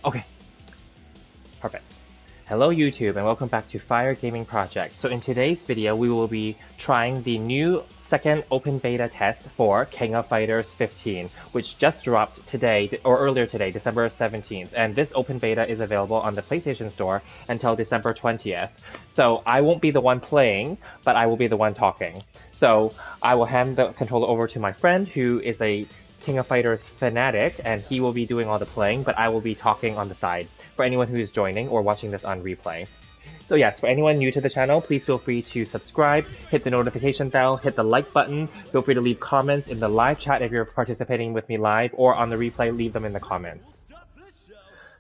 Okay, perfect. Hello YouTube and welcome back to Fire Gaming Project. So in today's video we will be trying the new second open beta test for King of Fighters 15, which just dropped today, or earlier today, December 17th. And this open beta is available on the PlayStation Store until December 20th. So I won't be the one playing, but I will be the one talking. So I will hand the controller over to my friend who is a King of Fighters fanatic, and he will be doing all the playing, but I will be talking on the side for anyone who is joining or watching this on replay. So yes, for anyone new to the channel, please feel free to subscribe, hit the notification bell, hit the like button, feel free to leave comments in the live chat if you're participating with me live, or on the replay, leave them in the comments.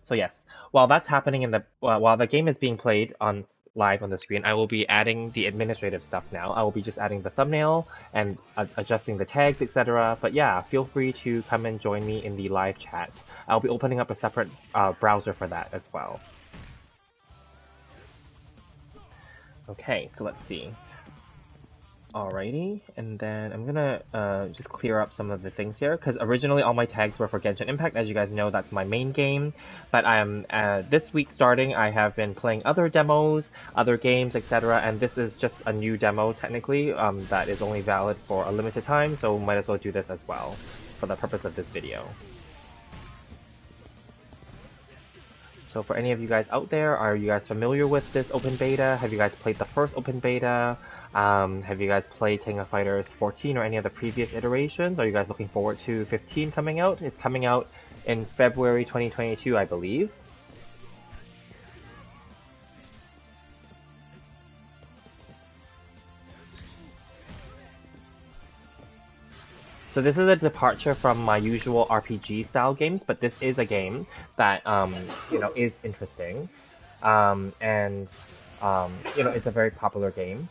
So yes, while that's happening while the game is being played on live on the screen, I will be adding the administrative stuff now. I will be just adding the thumbnail and adjusting the tags, etc. But yeah, feel free to come and join me in the live chat. I'll be opening up a separate browser for that as well. Okay, so let's see. Alrighty, and then I'm gonna just clear up some of the things here, because originally all my tags were for Genshin Impact. As you guys know, that's my main game, but this week starting, I have been playing other demos, other games, etc., and this is just a new demo, technically, that is only valid for a limited time, so might as well do this as well, for the purpose of this video. So for any of you guys out there, are you guys familiar with this open beta? Have you guys played the first open beta? Have you guys played King of Fighters 14 or any of the previous iterations? Are you guys looking forward to 15 coming out? It's coming out in February 2022, I believe. So this is a departure from my usual RPG style games, but this is a game that is interesting, and it's a very popular game.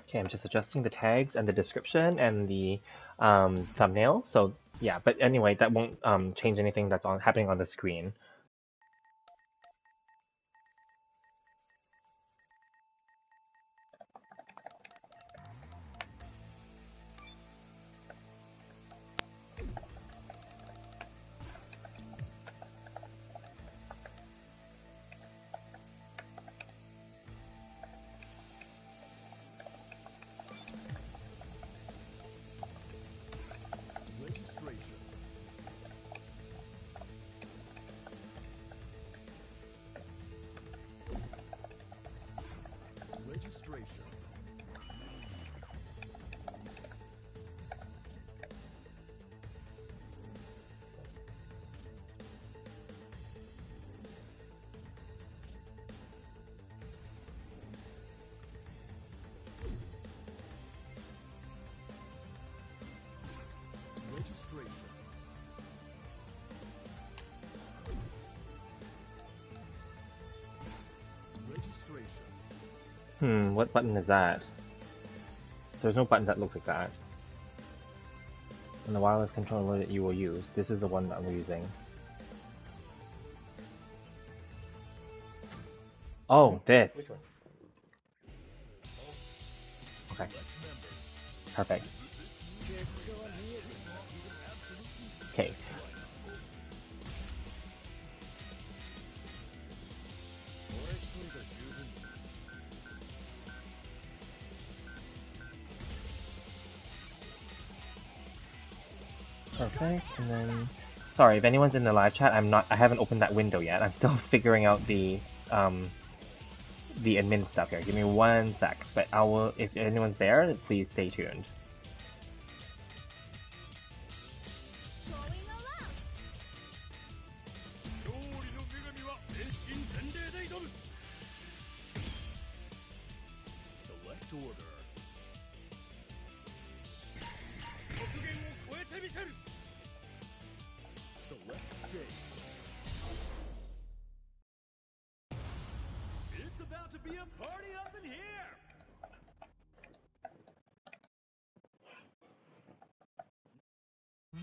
Okay, I'm just adjusting the tags and the description and the thumbnail. So yeah, but anyway, that won't change anything that's happening on the screen. What button is that? There's no button that looks like that. And the wireless controller that you will use. This is the one that I'm using. Oh, this. Okay. Perfect. Okay. Perfect, and then... Sorry, if anyone's in the live chat, I haven't opened that window yet. I'm still figuring out the admin stuff here. Give me one sec, but if anyone's there, please stay tuned. Select order. Select stage. It's about to be a party up in here.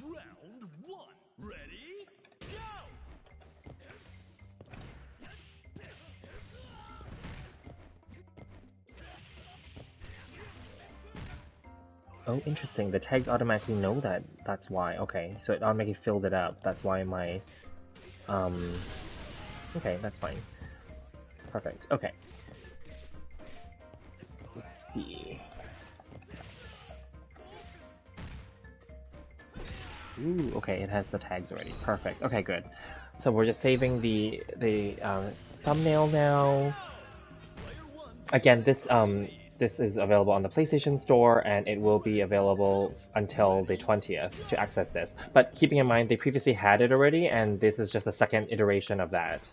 Round 1. Ready? Go! Oh, interesting. The tags automatically know that. That's why. Okay, so it automatically filled it up. That's why my... Okay, that's fine. Perfect. Okay. Let's see. Ooh, okay, it has the tags already. Perfect. Okay, good. So we're just saving the thumbnail now. Again, this is available on the PlayStation Store, and it will be available until the 20th to access this. But keeping in mind, they previously had it already, and this is just a second iteration of that.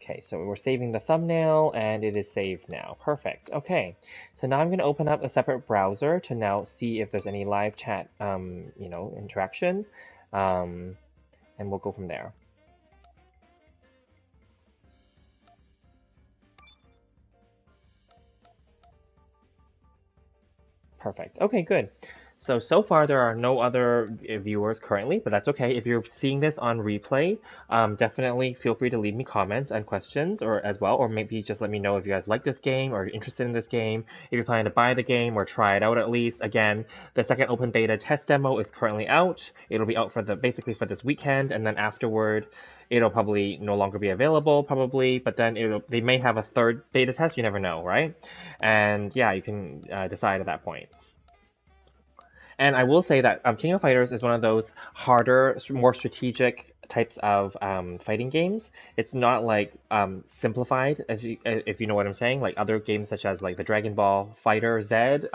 Okay, so we're saving the thumbnail, and it is saved now. Perfect. Okay, so now I'm going to open up a separate browser to now see if there's any live chat, interaction, and we'll go from there. Perfect. Okay, good. So far there are no other viewers currently, but that's okay. If you're seeing this on replay, definitely feel free to leave me comments and questions or as well, or maybe just let me know if you guys like this game or you're interested in this game, if you're planning to buy the game or try it out at least. Again, the second open beta test demo is currently out. It'll be out for basically for this weekend, and then afterward, it'll probably no longer be available, probably, but then they may have a third beta test, you never know, right? And yeah, you can decide at that point. And I will say that King of Fighters is one of those harder, more strategic types of fighting games. It's not like simplified, if you know what I'm saying. Like other games such as like the Dragon Ball Fighter Z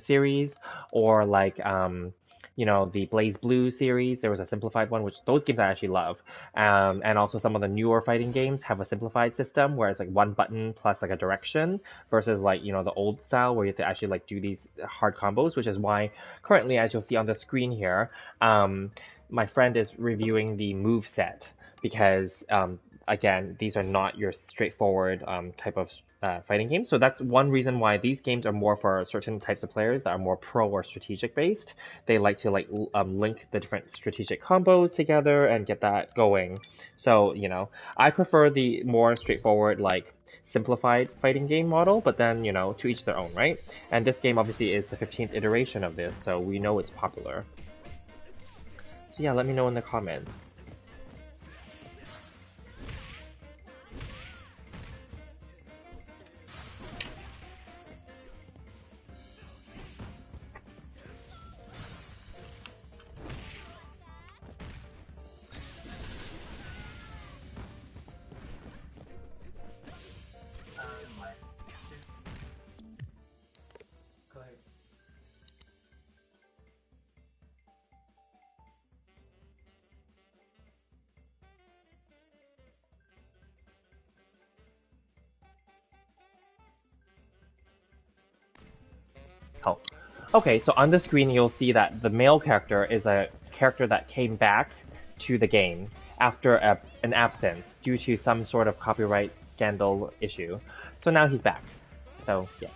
series, or like the Blaze Blue series. There was a simplified one, which those games I actually love. And also some of the newer fighting games have a simplified system where it's like one button plus like a direction versus like, the old style where you have to actually like do these hard combos, which is why currently, as you'll see on the screen here, my friend is reviewing the move set because, again, these are not your straightforward type of fighting games. So that's one reason why these games are more for certain types of players that are more pro or strategic based. They like to link the different strategic combos together and get that going. So, I prefer the more straightforward, like simplified fighting game model, but then, to each their own, right? And this game obviously is the 15th iteration of this, so we know it's popular. So yeah, let me know in the comments. Go ahead. Oh. Okay, so on the screen you'll see that the male character is a character that came back to the game after an absence due to some sort of copyright scandal issue. So now he's back. So, yeah.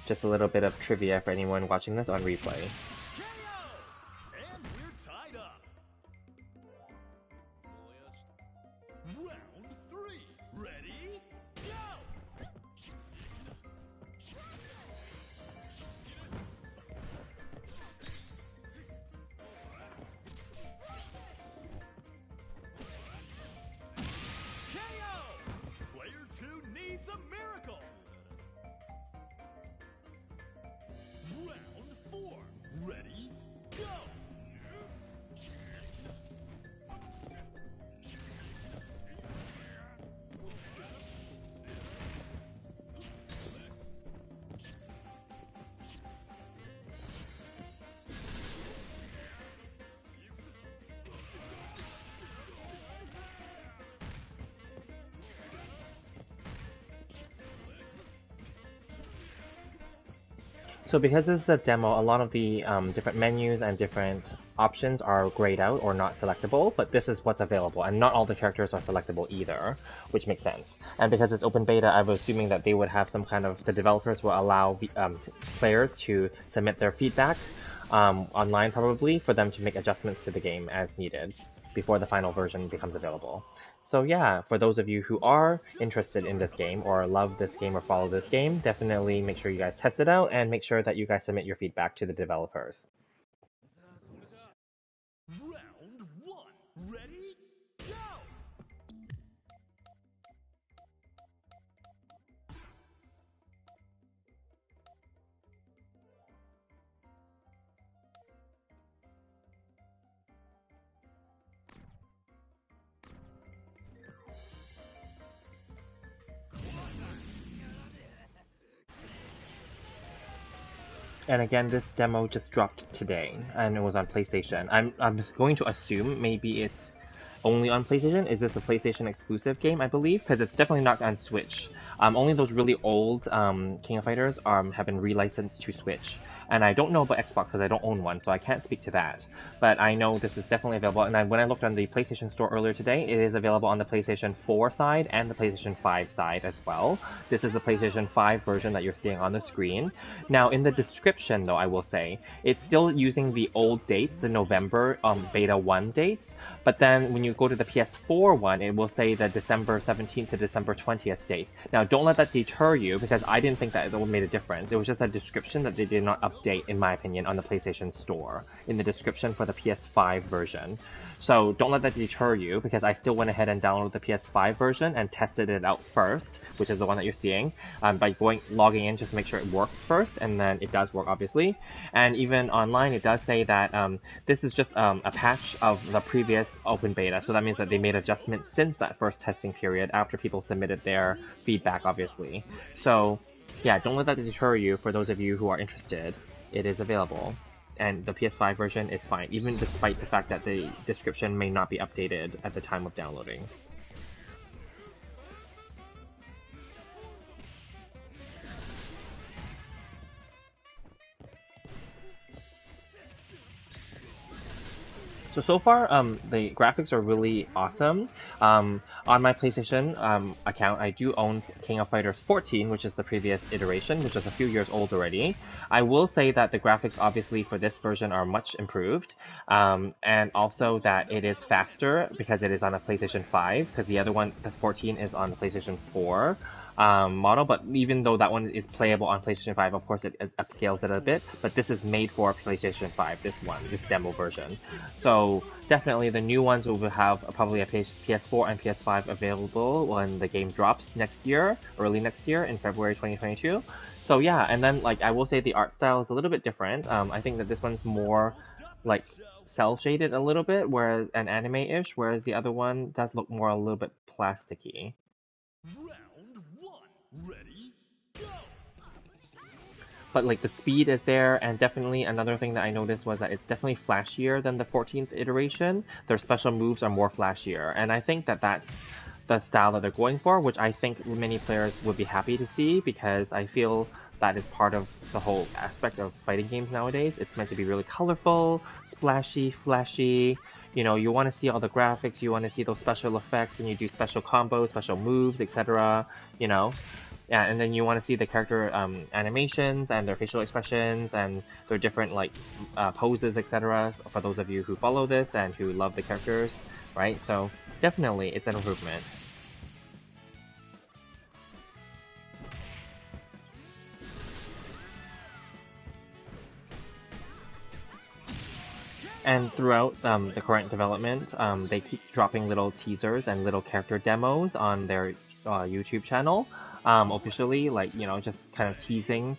Just a little bit of trivia for anyone watching this on replay. And we're tied up. Round 3. Ready? Go! KO! Player 2 needs a miracle. Round 4. Ready? Go! So because this is a demo, a lot of the different menus and different options are grayed out or not selectable, but this is what's available, and not all the characters are selectable either, which makes sense. And because it's open beta, I was assuming that they would have some kind of, the developers will allow players to submit their feedback online probably, for them to make adjustments to the game as needed before the final version becomes available. So yeah, for those of you who are interested in this game or love this game or follow this game, definitely make sure you guys test it out and make sure that you guys submit your feedback to the developers. Round one. Ready? Go! And again, this demo just dropped today, and it was on PlayStation. I'm just going to assume maybe it's only on PlayStation. Is this a PlayStation exclusive game, I believe? Because it's definitely not on Switch. Only those really old King of Fighters have been relicensed to Switch. And I don't know about Xbox because I don't own one, so I can't speak to that. But I know this is definitely available, and when I looked on the PlayStation Store earlier today, it is available on the PlayStation 4 side and the PlayStation 5 side as well. This is the PlayStation 5 version that you're seeing on the screen. Now, in the description, though, I will say, it's still using the old dates, the November Beta 1 dates, but then when you go to the PS4 one, it will say the December 17th to December 20th date. Now, don't let that deter you, because I didn't think that it made a difference. It was just a description that they did not update, in my opinion, on the PlayStation Store, in the description for the PS5 version. So don't let that deter you, because I still went ahead and downloaded the PS5 version and tested it out first, which is the one that you're seeing, by logging in just to make sure it works first, and then it does work, obviously. And even online, it does say that this is just a patch of the previous open beta, so that means that they made adjustments since that first testing period after people submitted their feedback, obviously. So yeah, don't let that deter you. For those of you who are interested, it is available. And the PS5 version, it's fine, even despite the fact that the description may not be updated at the time of downloading. So far, the graphics are really awesome. On my PlayStation account, I do own King of Fighters 14, which is the previous iteration, which is a few years old already. I will say that the graphics, obviously, for this version are much improved, and also that it is faster because it is on a PlayStation 5, because the other one, the 14, is on the PlayStation 4. Model, but even though that one is playable on PlayStation 5, of course it upscales it a bit, but this is made for PlayStation 5, this demo version. So definitely the new ones will have probably a PS4 and PS5 available when the game drops next year, early next year in February 2022. So yeah, and then like I will say the art style is a little bit different. I think that this one's more like cel-shaded a little bit, whereas an anime-ish, whereas the other one does look more a little bit plasticky. Round one. Ready? Go! But like the speed is there, and definitely another thing that I noticed was that it's definitely flashier than the 14th iteration. Their special moves are more flashier, and I think that that's the style that they're going for, which I think many players would be happy to see, because I feel that is part of the whole aspect of fighting games nowadays. It's meant to be really colorful, splashy, flashy. You know, you want to see all the graphics, you want to see those special effects when you do special combos, special moves, etc. You know? Yeah, and then you want to see the character animations and their facial expressions and their different like poses, etc. For those of you who follow this and who love the characters, right? So definitely, it's an improvement. And throughout the current development, they keep dropping little teasers and little character demos on their YouTube channel. Officially, like, you know, just kind of teasing,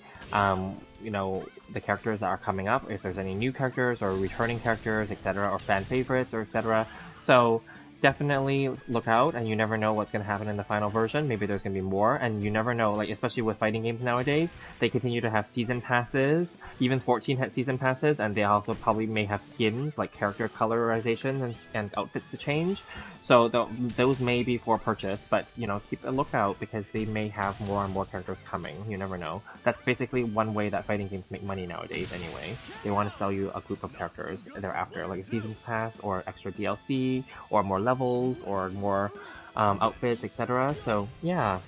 you know, the characters that are coming up, if there's any new characters or returning characters, etc., or fan favorites, or etc. So definitely look out, and you never know what's going to happen in the final version. Maybe there's going to be more, and you never know, like, especially with fighting games nowadays, they continue to have season passes. Even 14 had season passes, and they also probably may have skins, like character colorization and outfits to change. So those may be for purchase, but keep a lookout because they may have more and more characters coming. You never know. That's basically one way that fighting games make money nowadays. Anyway, they want to sell you a group of characters thereafter, like a seasons pass or extra DLC or more levels or more outfits, etc. So yeah.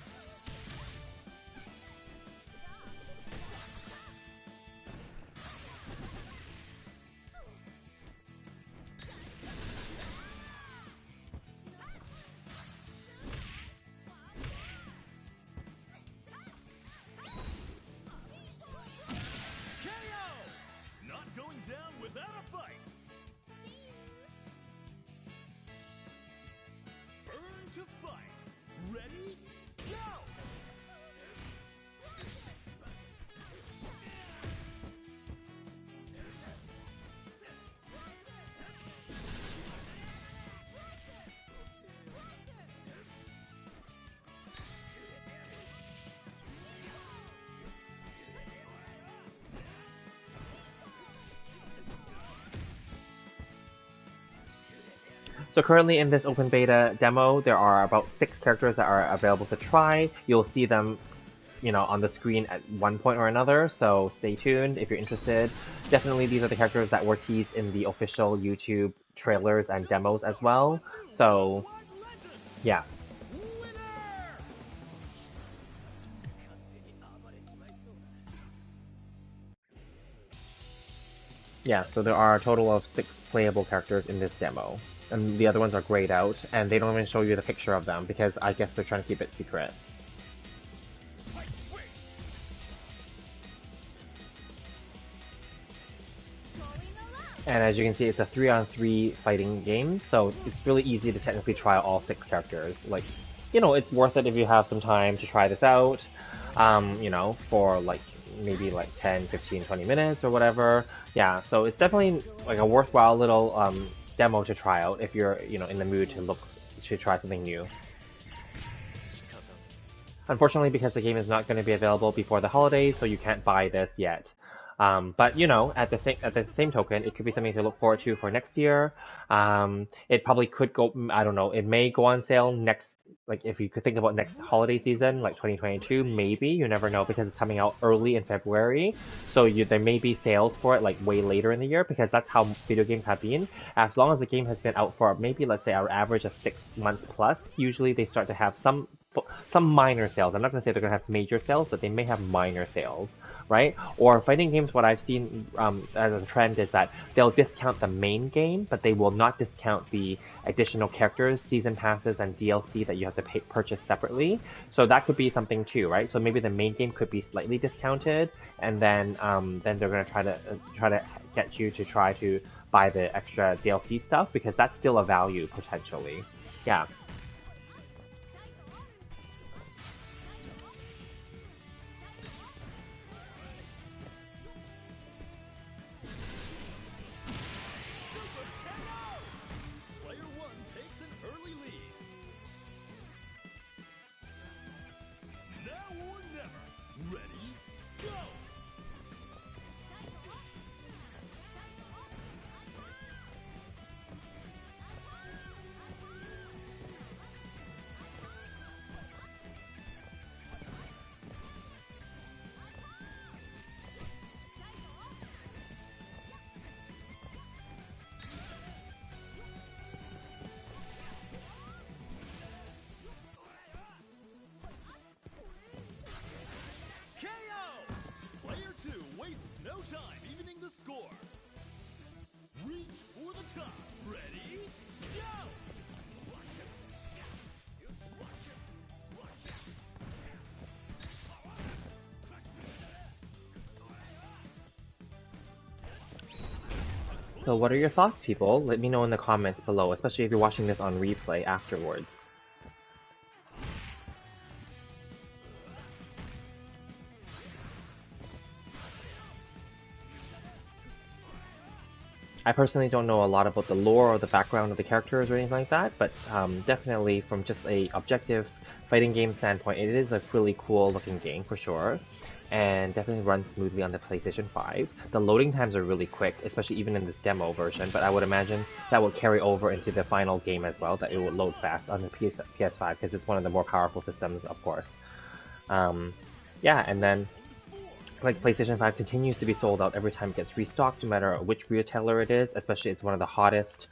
Not going down without a fight. Burn to fight. Ready? Go! So currently in this open beta demo, there are about 6 characters that are available to try. You'll see them, on the screen at one point or another, so stay tuned if you're interested. Definitely these are the characters that were teased in the official YouTube trailers and demos as well. So, yeah. Yeah, so there are a total of 6 playable characters in this demo. And the other ones are grayed out, and they don't even show you the picture of them, because I guess they're trying to keep it secret. And as you can see, it's a 3-on-3 fighting game, so it's really easy to technically try all 6 characters. Like, it's worth it if you have some time to try this out, for maybe 10, 15, 20 minutes or whatever. Yeah, so it's definitely like a worthwhile little demo to try out if you're, in the mood to try something new. Unfortunately, because the game is not going to be available before the holidays, so you can't buy this yet. But at the same token, it could be something to look forward to for next year. It probably could go. I don't know. It may go on sale next. Like if you could think about next holiday season, like 2022, maybe you never know because it's coming out early in February. So there may be sales for it like way later in the year because that's how video games have been. As long as the game has been out for maybe let's say our average of 6 months plus, usually they start to have some minor sales. I'm not going to say they're going to have major sales, but they may have minor sales, right? Or fighting games, what I've seen as a trend is that they'll discount the main game, but they will not discount the additional characters, season passes, and DLC that you have to purchase separately. So that could be something too, right? So maybe the main game could be slightly discounted, and then they're going to try to get you to try to buy the extra DLC stuff because that's still a value potentially. Yeah. So what are your thoughts, people? Let me know in the comments below, especially if you're watching this on replay afterwards. I personally don't know a lot about the lore or the background of the characters or anything like that, but definitely from just a objective fighting game standpoint, it is a really cool looking game for sure. and definitely runs smoothly on the PlayStation 5. The loading times are really quick, especially even in this demo version, but I would imagine that will carry over into the final game as well, that it will load fast on the PS5 because it's one of the more powerful systems, of course. Yeah, and then like PlayStation 5 continues to be sold out every time it gets restocked, no matter which retailer it is, especially it's one of the hottest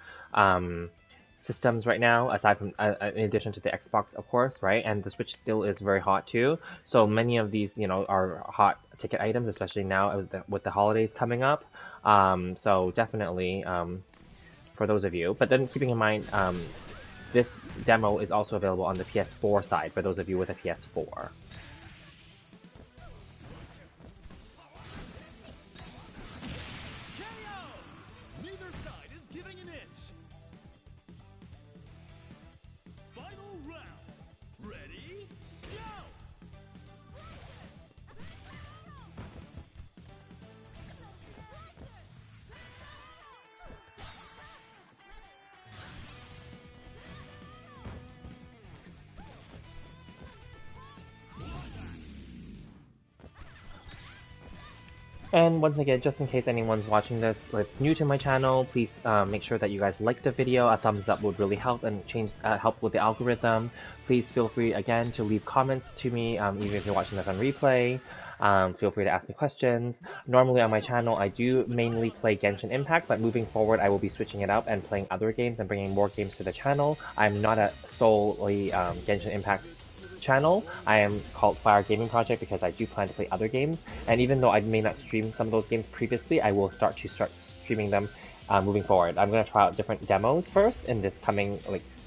systems right now, aside from, in addition to the Xbox, of course, right? And the Switch still is very hot too. So many of these, are hot ticket items, especially now with the holidays coming up. So definitely for those of you. But then keeping in mind, this demo is also available on the PS4 side for those of you with a PS4. Neither side is giving an inch. Final round. Ready? Go! And once again, just in case anyone's watching this that's new to my channel, please make sure that you guys like the video. A thumbs up would really help and help with the algorithm. Please feel free again to leave comments to me, even if you're watching this on replay. Feel free to ask me questions. Normally on my channel, I do mainly play Genshin Impact, but moving forward, I will be switching it up and playing other games and bringing more games to the channel. I'm not a solely Genshin Impact channel. I am called Fire Gaming Project because I do plan to play other games, and even though I may not stream some of those games previously, I will start streaming them moving forward. I'm going to try out different demos first in this coming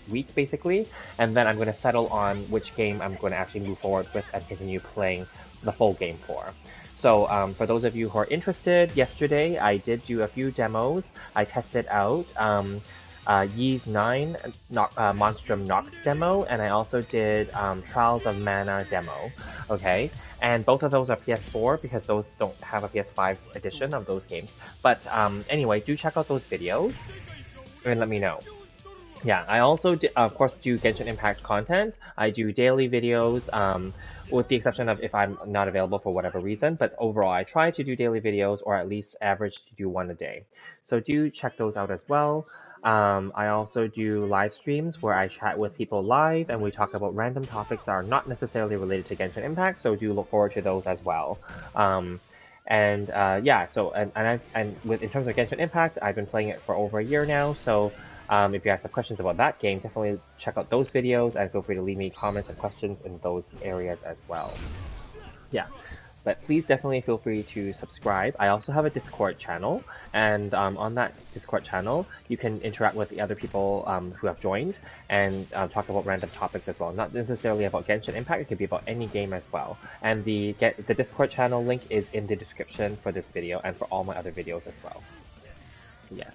week basically, and then I'm going to settle on which game I'm going to actually move forward with and continue playing the full game for. So for those of you who are interested, yesterday I did do a few demos. I tested out Yee's 9 Monstrum Nox demo, and I also did Trials of Mana demo, okay? And both of those are PS4 because those don't have a PS5 edition of those games. But anyway, do check out those videos and let me know. Yeah, I also, of course, do Genshin Impact content. I do daily videos, with the exception of if I'm not available for whatever reason. But overall, I try to do daily videos, or at least average to do one a day. So do check those out as well. I also do live streams where I chat with people live and we talk about random topics that are not necessarily related to Genshin Impact. So do look forward to those as well. Yeah, so in terms of Genshin Impact, I've been playing it for over a year now. So if you guys have questions about that game, definitely check out those videos and feel free to leave me comments and questions in those areas as well. Yeah, but please definitely feel free to subscribe. I also have a Discord channel, and on that Discord channel, you can interact with the other people who have joined and talk about random topics as well. Not necessarily about Genshin Impact, it could be about any game as well. And the Discord channel link is in the description for this video and for all my other videos as well. Yes.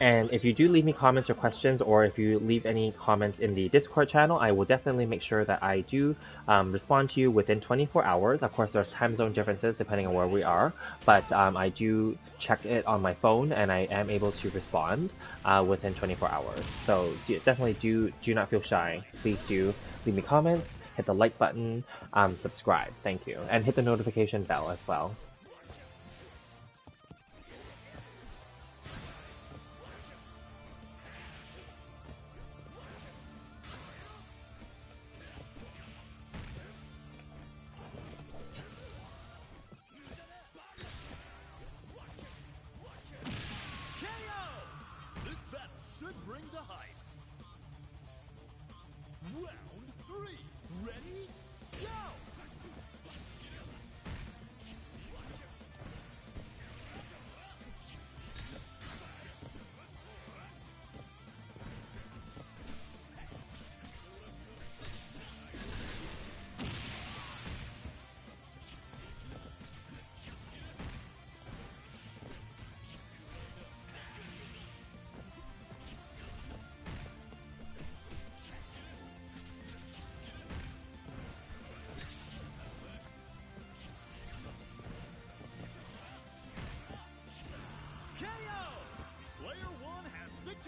And if you do leave me comments or questions, or if you leave any comments in the Discord channel, I will definitely make sure that I do respond to you within 24 hours. Of course, there's time zone differences depending on where we are, but I do check it on my phone and I am able to respond within 24 hours. So definitely do not feel shy. Please do leave me comments, hit the like button, subscribe, thank you, and hit the notification bell as well. This battle should bring the hype. Round 3. Ready? Go!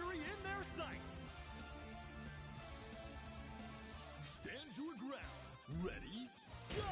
victory in their sights. Stand your ground. Ready, go!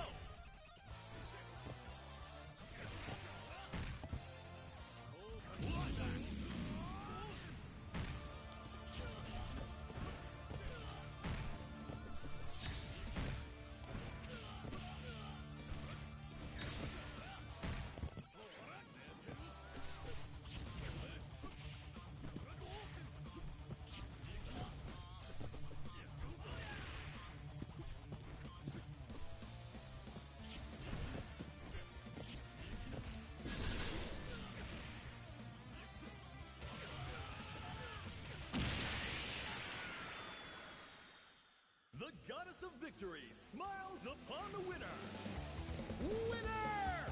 The goddess of victory smiles upon the winner! Winner!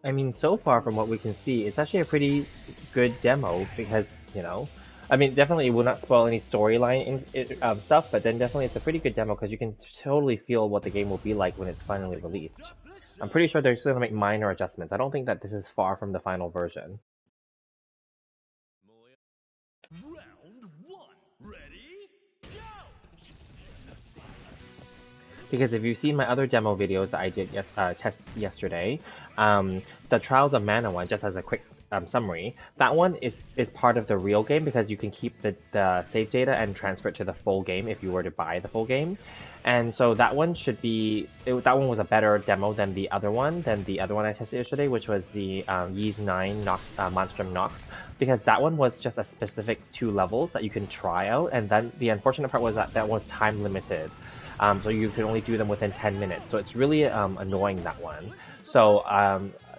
I mean, so far from what we can see, it's actually a pretty good demo because, you know, I mean, definitely it will not spoil any storyline stuff, but then definitely it's a pretty good demo because you can totally feel what the game will be like when it's finally released. I'm pretty sure they're still going to make minor adjustments. I don't think that this is far from the final version. Round one. Ready, go! Because if you've seen my other demo videos that I did test yesterday, the Trials of Mana one, just as a quick summary, that one is part of the real game because you can keep the save data and transfer it to the full game if you were to buy the full game. And so that one should be, that one was a better demo than the other one I tested yesterday, which was the Ys 9 Nox, Monstrum Nox, because that one was just a specific 2 levels that you can try out, and then the unfortunate part was that was time limited. So you can only do them within 10 minutes. So it's really annoying, that one. So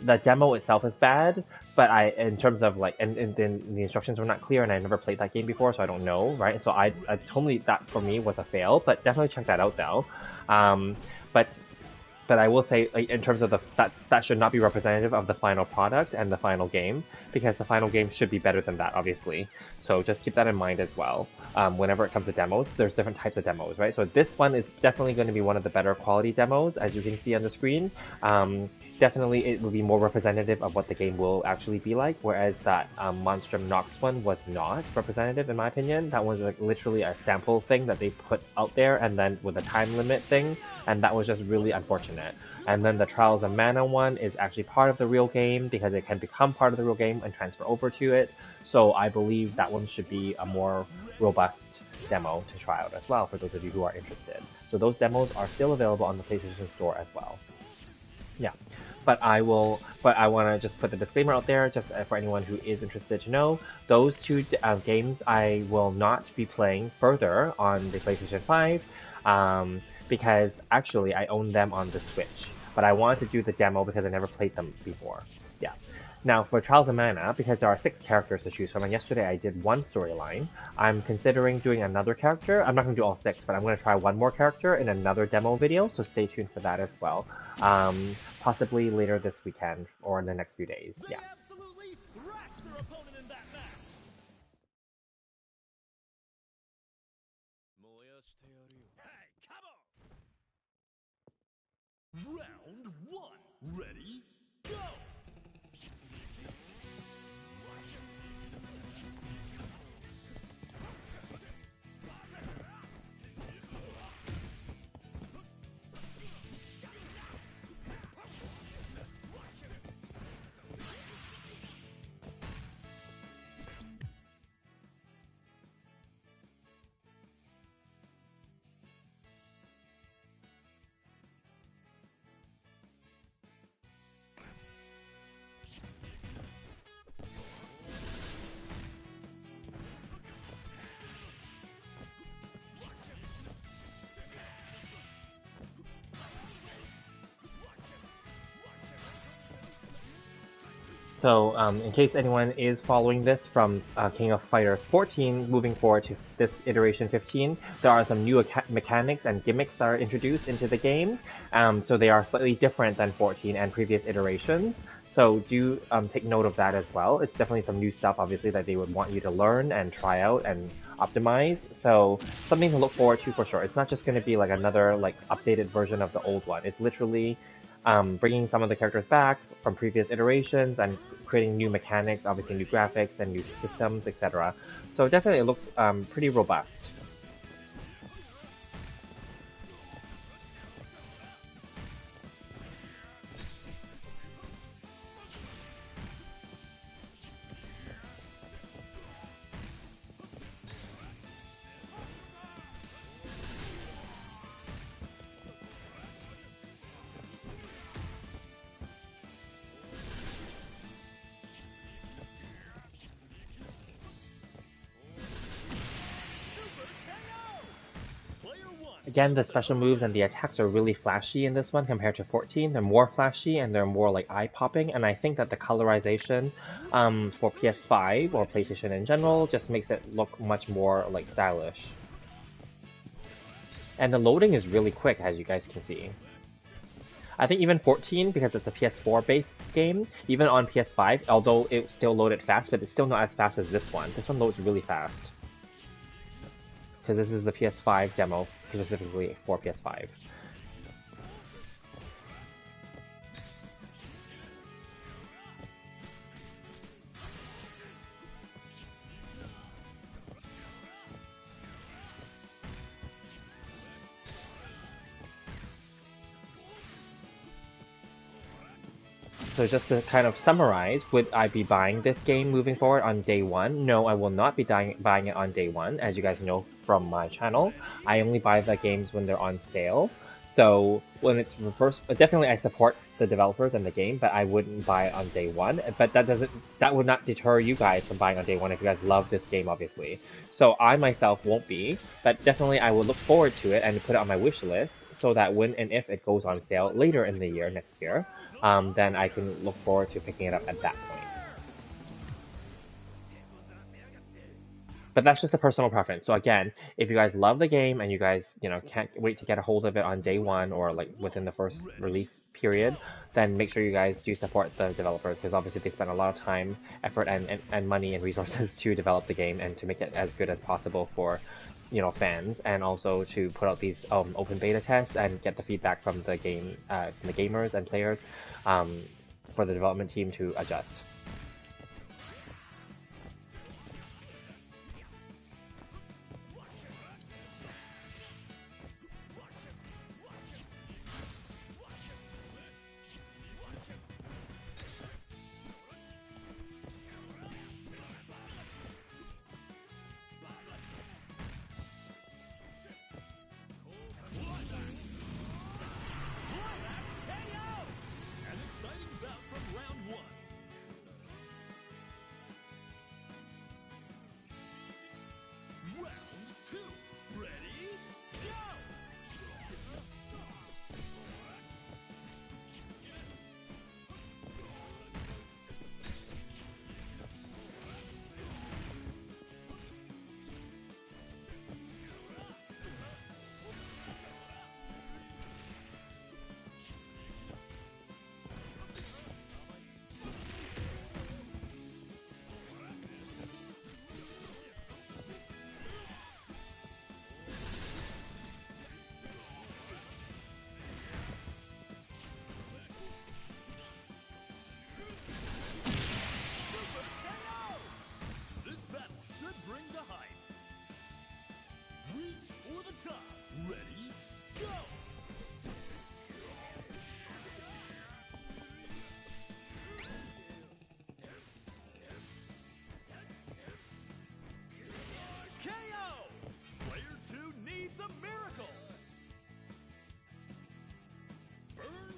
the demo itself is bad, but in terms of like, and then the instructions were not clear, and I never played that game before, so I don't know, right? So I totally, that for me was a fail, but definitely check that out though. But I will say, like, in terms of that should not be representative of the final product and the final game, because the final game should be better than that, obviously. So just keep that in mind as well. Whenever it comes to demos, there's different types of demos, right? So this one is definitely going to be one of the better quality demos, as you can see on the screen. Definitely it will be more representative of what the game will actually be like, whereas that Monstrum Nox one was not representative, in my opinion. That was like literally a sample thing that they put out there, and then with a time limit thing, and that was just really unfortunate. And then the Trials of Mana one is actually part of the real game, because it can become part of the real game and transfer over to it. So I believe that one should be a more robust demo to try out as well, for those of you who are interested. So those demos are still available on the PlayStation Store as well. Yeah. But I want to just put the disclaimer out there, just for anyone who is interested to know, those 2 games I will not be playing further on the PlayStation 5, because actually I own them on the Switch. But I wanted to do the demo because I never played them before. Yeah. Now, for Trials of Mana, because there are 6 characters to choose from, and yesterday I did 1 storyline, I'm considering doing another character. I'm not going to do all 6, but I'm going to try 1 more character in another demo video, so stay tuned for that as well. Possibly later this weekend, or in the next few days, yeah. They absolutely thrashed their opponent in that match! Hey, come on! Round one. Ready, go! So, in case anyone is following this from King of Fighters 14, moving forward to this iteration 15, there are some new mechanics and gimmicks that are introduced into the game. So they are slightly different than 14 and previous iterations. So do take note of that as well. It's definitely some new stuff, obviously, that they would want you to learn and try out and optimize. So something to look forward to for sure. It's not just going to be like another like updated version of the old one. It's literally bringing some of the characters back from previous iterations and creating new mechanics, obviously new graphics and new systems, etc. So definitely it looks pretty robust. Again, the special moves and the attacks are really flashy in this one compared to 14. They're more flashy and they're more like eye-popping, and I think that the colorization for PS5 or PlayStation in general just makes it look much more like stylish. And the loading is really quick, as you guys can see. I think even 14, because it's a PS4 based game, even on PS5, although it still loaded fast, but it's still not as fast as this one. This one loads really fast. Because this is the PS5 demo, specifically for PS5. So just to kind of summarize, would I be buying this game moving forward on day one? No, I will not be buying it on day one. As you guys know from my channel, I only buy the games when they're on sale. So when it's reversed, definitely I support the developers and the game, but I wouldn't buy it on day one. But that would not deter you guys from buying on day one if you guys love this game, obviously. So I myself won't be, but definitely I will look forward to it and put it on my wish list so that when and if it goes on sale later in the year, next year, then I can look forward to picking it up at that point. But that's just a personal preference. So again, if you guys love the game and you guys, can't wait to get a hold of it on day one or like within the first release period, then make sure you guys do support the developers because obviously they spend a lot of time, effort, and money and resources to develop the game and to make it as good as possible for, fans, and also to put out these open beta tests and get the feedback from the gamers and players, for the development team to adjust.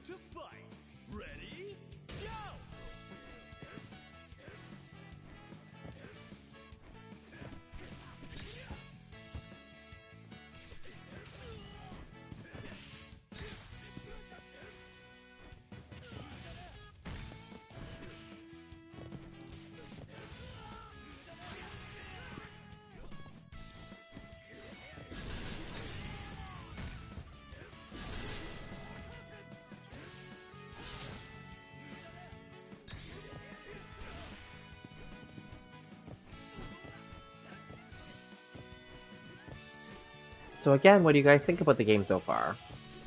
To fight. Ready? Go! So again, what do you guys think about the game so far?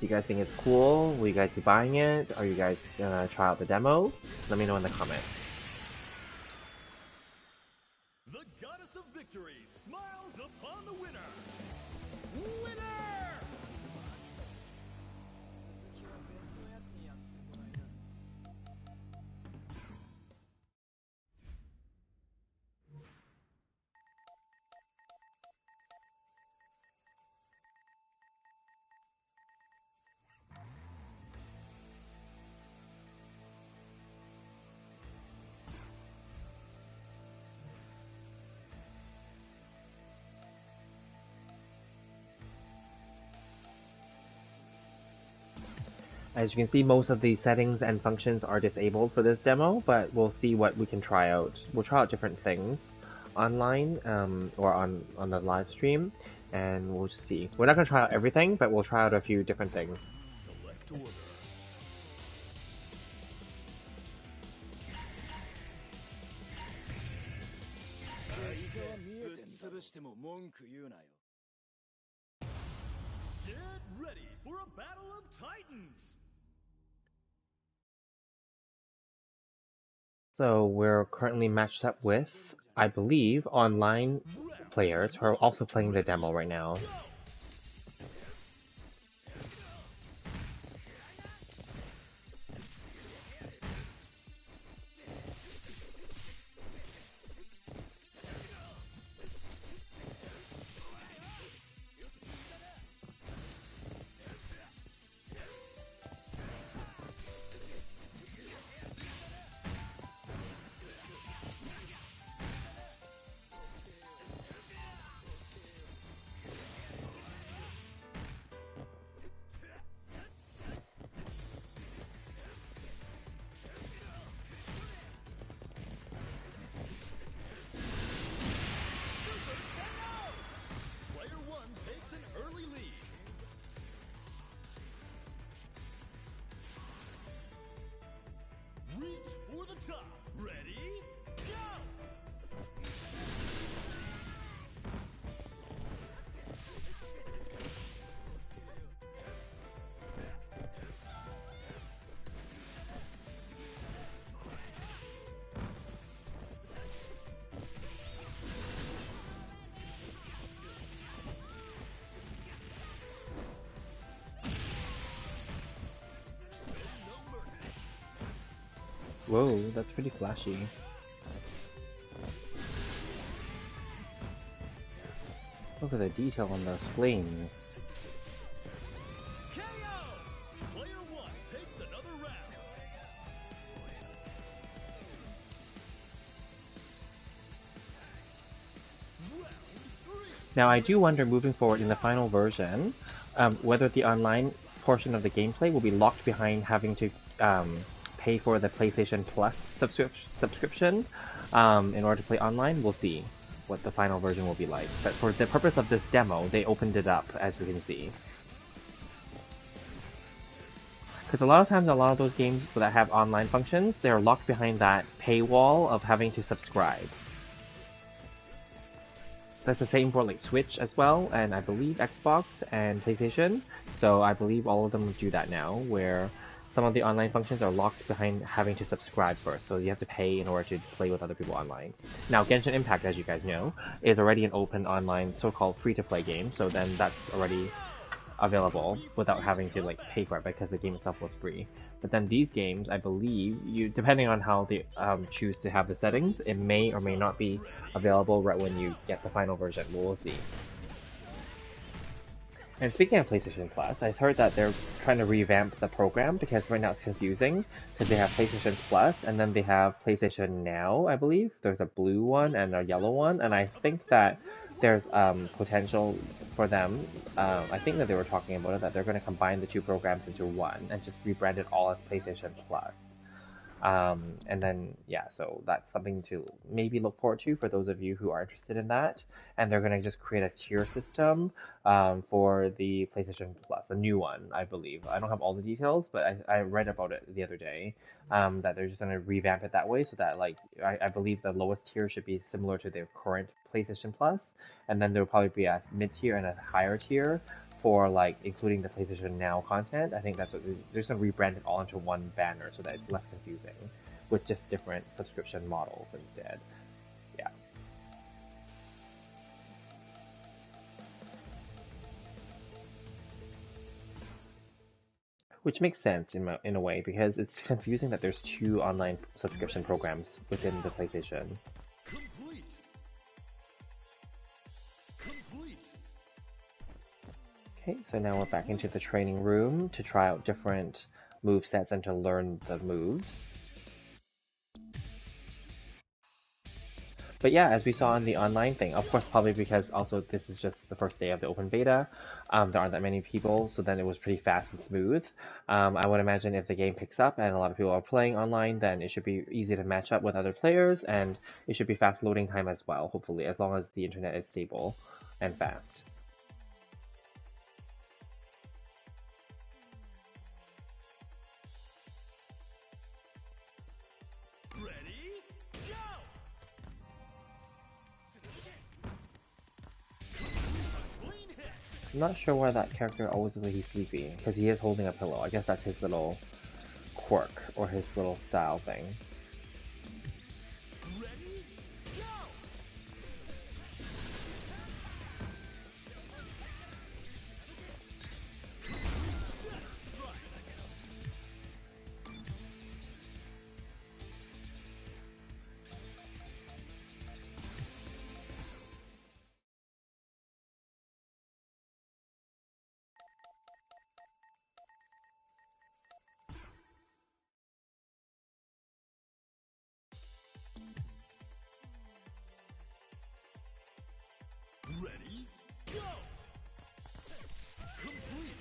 Do you guys think it's cool? Will you guys be buying it? Are you guys gonna try out the demo? Let me know in the comments. As you can see, most of the settings and functions are disabled for this demo, but we'll see what we can try out. We'll try out different things online or on the live stream, and we'll just see. We're not going to try out everything, but we'll try out a few different things. Select order. Get ready for a battle of titans! So we're currently matched up with, I believe, online players who are also playing the demo right now. Player 1 takes an early lead. Reach for the top. Ready? Go! Whoa, that's pretty flashy. Look at the detail on those flames. KO! Player 1 takes another round. Round 3. Now I do wonder moving forward in the final version, whether the online portion of the gameplay will be locked behind having to pay for the PlayStation Plus subscription in order to play online. We'll see what the final version will be like. But for the purpose of this demo, they opened it up, as we can see. Because a lot of times, a lot of those games that have online functions, they're locked behind that paywall of having to subscribe. That's the same for like Switch as well, and I believe Xbox and PlayStation. So I believe all of them do that now, where some of the online functions are locked behind having to subscribe first. So you have to pay in order to play with other people online. Now Genshin Impact, as you guys know, is already an open online so-called free-to-play game. So then that's already available without having to like pay for it because the game itself was free. But then these games, I believe, depending on how they choose to have the settings, it may or may not be available right when you get the final version. We'll see. And speaking of PlayStation Plus, I've heard that they're trying to revamp the program because right now it's confusing because they have PlayStation Plus and then they have PlayStation Now, I believe. There's a blue one and a yellow one, and I think that there's potential for them. I think that they were talking about it, that they're going to combine the two programs into one and just rebrand it all as PlayStation Plus. And then, yeah, so that's something to maybe look forward to for those of you who are interested in that. And they're going to just create a tier system for the PlayStation Plus, a new one, I believe. I don't have all the details, but I read about it the other day, that they're just going to revamp it that way so that, like, I believe the lowest tier should be similar to their current PlayStation Plus, and then there'll probably be a mid-tier and a higher tier for like including the PlayStation Now content. I think that's what they're just gonna rebrand it all into one banner so that it's less confusing with just different subscription models instead. Yeah. Which makes sense in a way because it's confusing that there's two online subscription programs within the PlayStation. Complete. Complete. Okay, so now we're back into the training room to try out different move sets and to learn the moves. But yeah, as we saw in the online thing, of course, probably because also this is just the first day of the open beta, there aren't that many people, so then it was pretty fast and smooth. I would imagine if the game picks up and a lot of people are playing online, then it should be easy to match up with other players, and it should be fast loading time as well, hopefully, as long as the internet is stable and fast. Ready, go! Clean hit. I'm not sure why that character always looks like he's sleepy, because he is holding a pillow. I guess that's his little quirk, or his little style thing. Ready, go! Ready, go! Complete!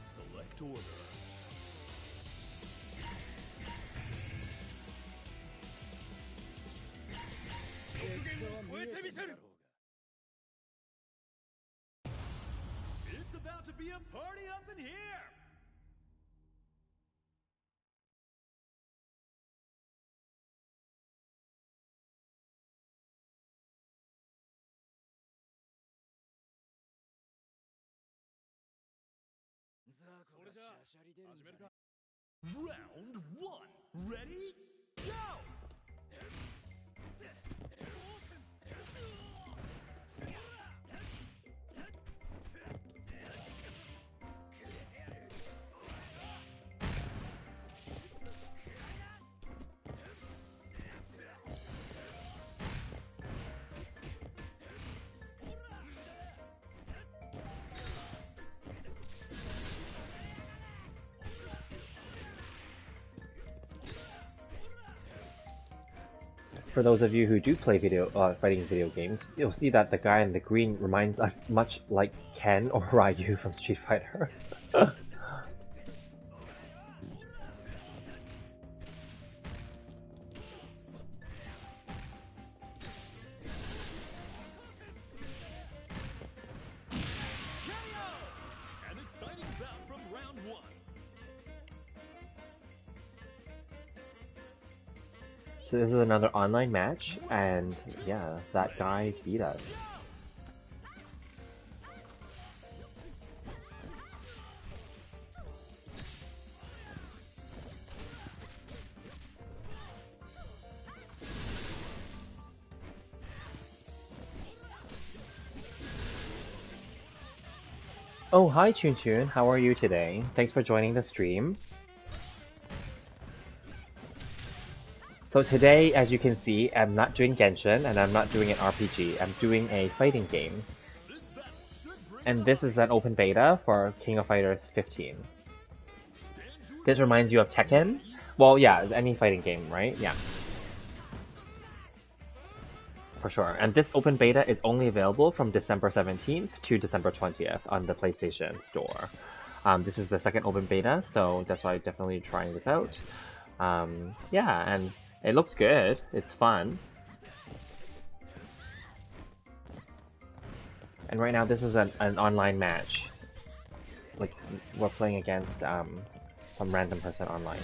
Select order. It's about to be a party up in here! Round one. Ready, go! For those of you who do play fighting video games, you'll see that the guy in the green reminds us much like Ken or Ryu from Street Fighter. An exciting bout from round one. So this is another online match, and yeah, that guy beat us. Oh, hi Chun Chun, how are you today? Thanks for joining the stream. So today, as you can see, I'm not doing Genshin and I'm not doing an RPG, I'm doing a fighting game. This battle should bring And this is an open beta for King of Fighters 15. This reminds you of Tekken? Well, yeah, any fighting game, right? Yeah. for sure. And this open beta is only available from December 17th to December 20th on the PlayStation Store. This is the second open beta, so that's why I'm definitely trying this out. Yeah, and it looks good. It's fun. And right now this is an online match. Like, we're playing against some random person online.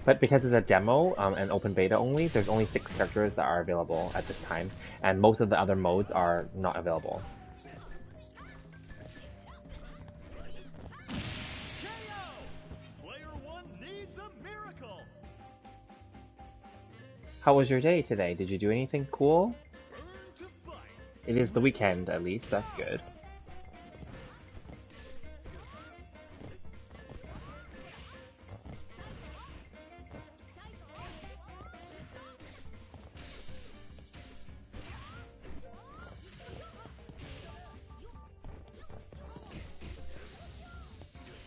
But because it's a demo and open beta only, there's only 6 characters that are available at this time, and most of the other modes are not available. Player 1 needs a miracle. How was your day today? Did you do anything cool? Burn to fight. It is the weekend, at least. That's good.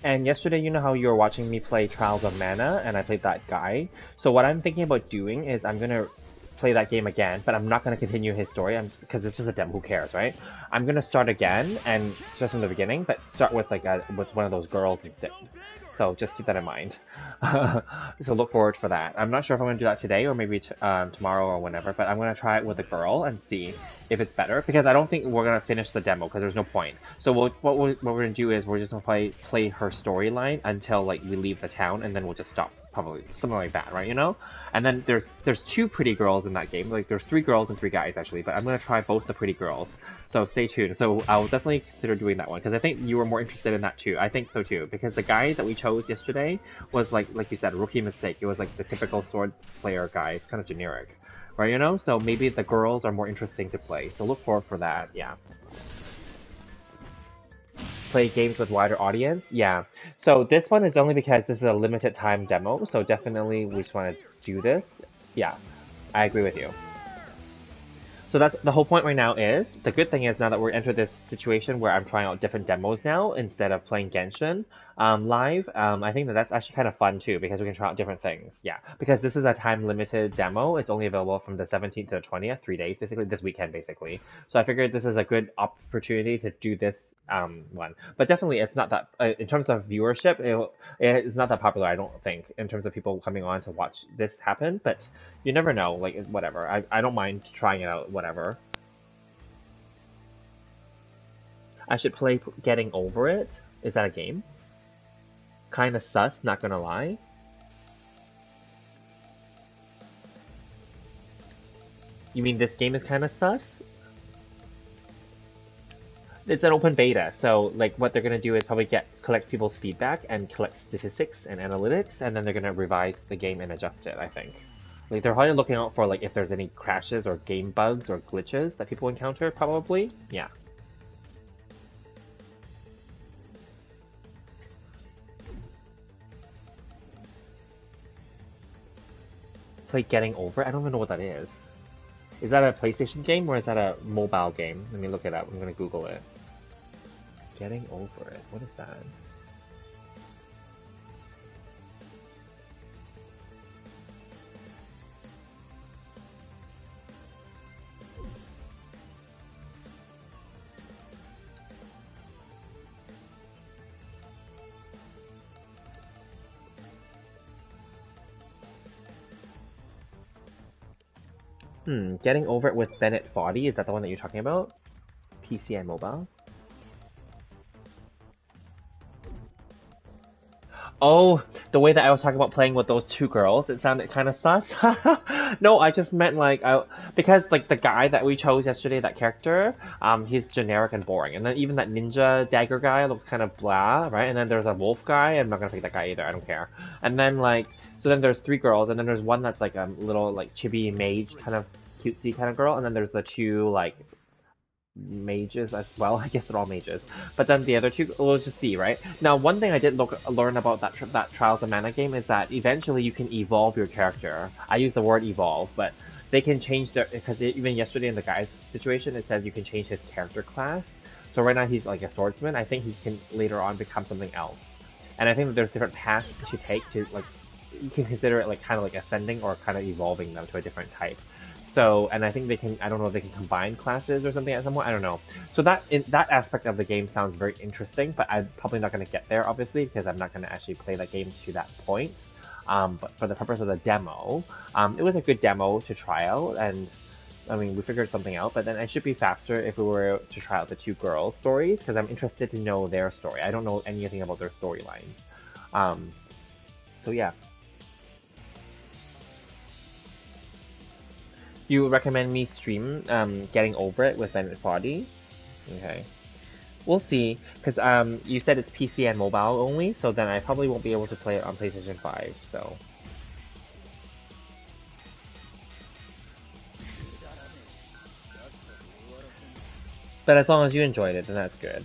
And yesterday, you know how you were watching me play Trials of Mana, and I played that guy? So what I'm thinking about doing is I'm gonna play that game again, but I'm not gonna continue his story, because it's just a demo, who cares, right? I'm gonna start again, and just from the beginning, but start with with one of those girls instead. So just keep that in mind. So look forward for that. I'm not sure if I'm going to do that today or maybe tomorrow or whenever, but I'm going to try it with a girl and see if it's better, because I don't think we're going to finish the demo because there's no point. So what we're going to do is we're just going to play her storyline until like we leave the town, and then we'll just stop, probably something like that, right? You know? And then there's 2 pretty girls in that game. Like there's 3 girls and 3 guys actually, but I'm going to try both the pretty girls. So stay tuned. So I'll definitely consider doing that one, because I think you were more interested in that too. I think so too, because the guy that we chose yesterday was like you said, a rookie mistake. It was like the typical sword player guy. It's kind of generic, right? You know? So maybe the girls are more interesting to play. So look forward for that. Yeah. Play games with wider audience. Yeah. So this one is only because this is a limited time demo. So definitely we just want to do this. Yeah. I agree with you. So that's the whole point right now. Is the good thing is now that we're entered this situation where I'm trying out different demos now instead of playing Genshin live. I think that's actually kind of fun too, because we can try out different things. Yeah, because this is a time limited demo. It's only available from the 17th to the 20th, 3 days basically, this weekend basically. So I figured this is a good opportunity to do this one. But definitely it's not that, in terms of viewership, it's not that popular, I don't think, in terms of people coming on to watch this happen, but you never know, like, whatever. I don't mind trying it out, whatever. I should play Getting Over It. Is that a game? Kinda sus, not gonna lie. You mean this game is kinda sus? It's an open beta, so like what they're gonna do is probably collect people's feedback and collect statistics and analytics, and then they're gonna revise the game and adjust it, I think. Like they're probably looking out for like if there's any crashes or game bugs or glitches that people encounter, probably. Yeah. Play Getting Over It? I don't even know what that is. Is that a PlayStation game or is that a mobile game? Let me look it up. I'm gonna Google it. Getting Over It. What is that? Getting Over It with Bennett Foddy. Is that the one that you're talking about? PC and mobile? Oh, the way that I was talking about playing with those 2 girls, it sounded kind of sus. No, I just meant like, because like the guy that we chose yesterday, that character, he's generic and boring. And then even that ninja dagger guy looks kind of blah, right? And then there's a wolf guy, I'm not gonna pick that guy either, I don't care. And then like, so then there's 3 girls, and then there's one that's like a little like chibi mage kind of cutesy kind of girl, and then there's the 2 like mages as well. I guess they're all mages. But then the other 2, we'll just see, right? Now, one thing I did learn about that Trials of Mana game is that eventually you can evolve your character. I use the word evolve, but they can change their, because even yesterday in the guy's situation, it says you can change his character class. So right now he's like a swordsman. I think he can later on become something else. and I think that there's different paths to take to like you can consider it like kind of like ascending or kind of evolving them to a different type. So, and I think they can, I don't know if they can combine classes or something at some point, I don't know. So that aspect of the game sounds very interesting, but I'm probably not going to get there, obviously, because I'm not going to actually play that game to that point. But for the purpose of the demo, it was a good demo to try out, and I mean, we figured something out, but then it should be faster if we were to try out the two girls' stories, because I'm interested to know their story. I don't know anything about their storylines. So yeah. You recommend me stream Getting Over It with Bennett Foddy? Okay. We'll see, because you said it's PC and mobile only, so then I probably won't be able to play it on PlayStation 5, so... But as long as you enjoyed it, then that's good.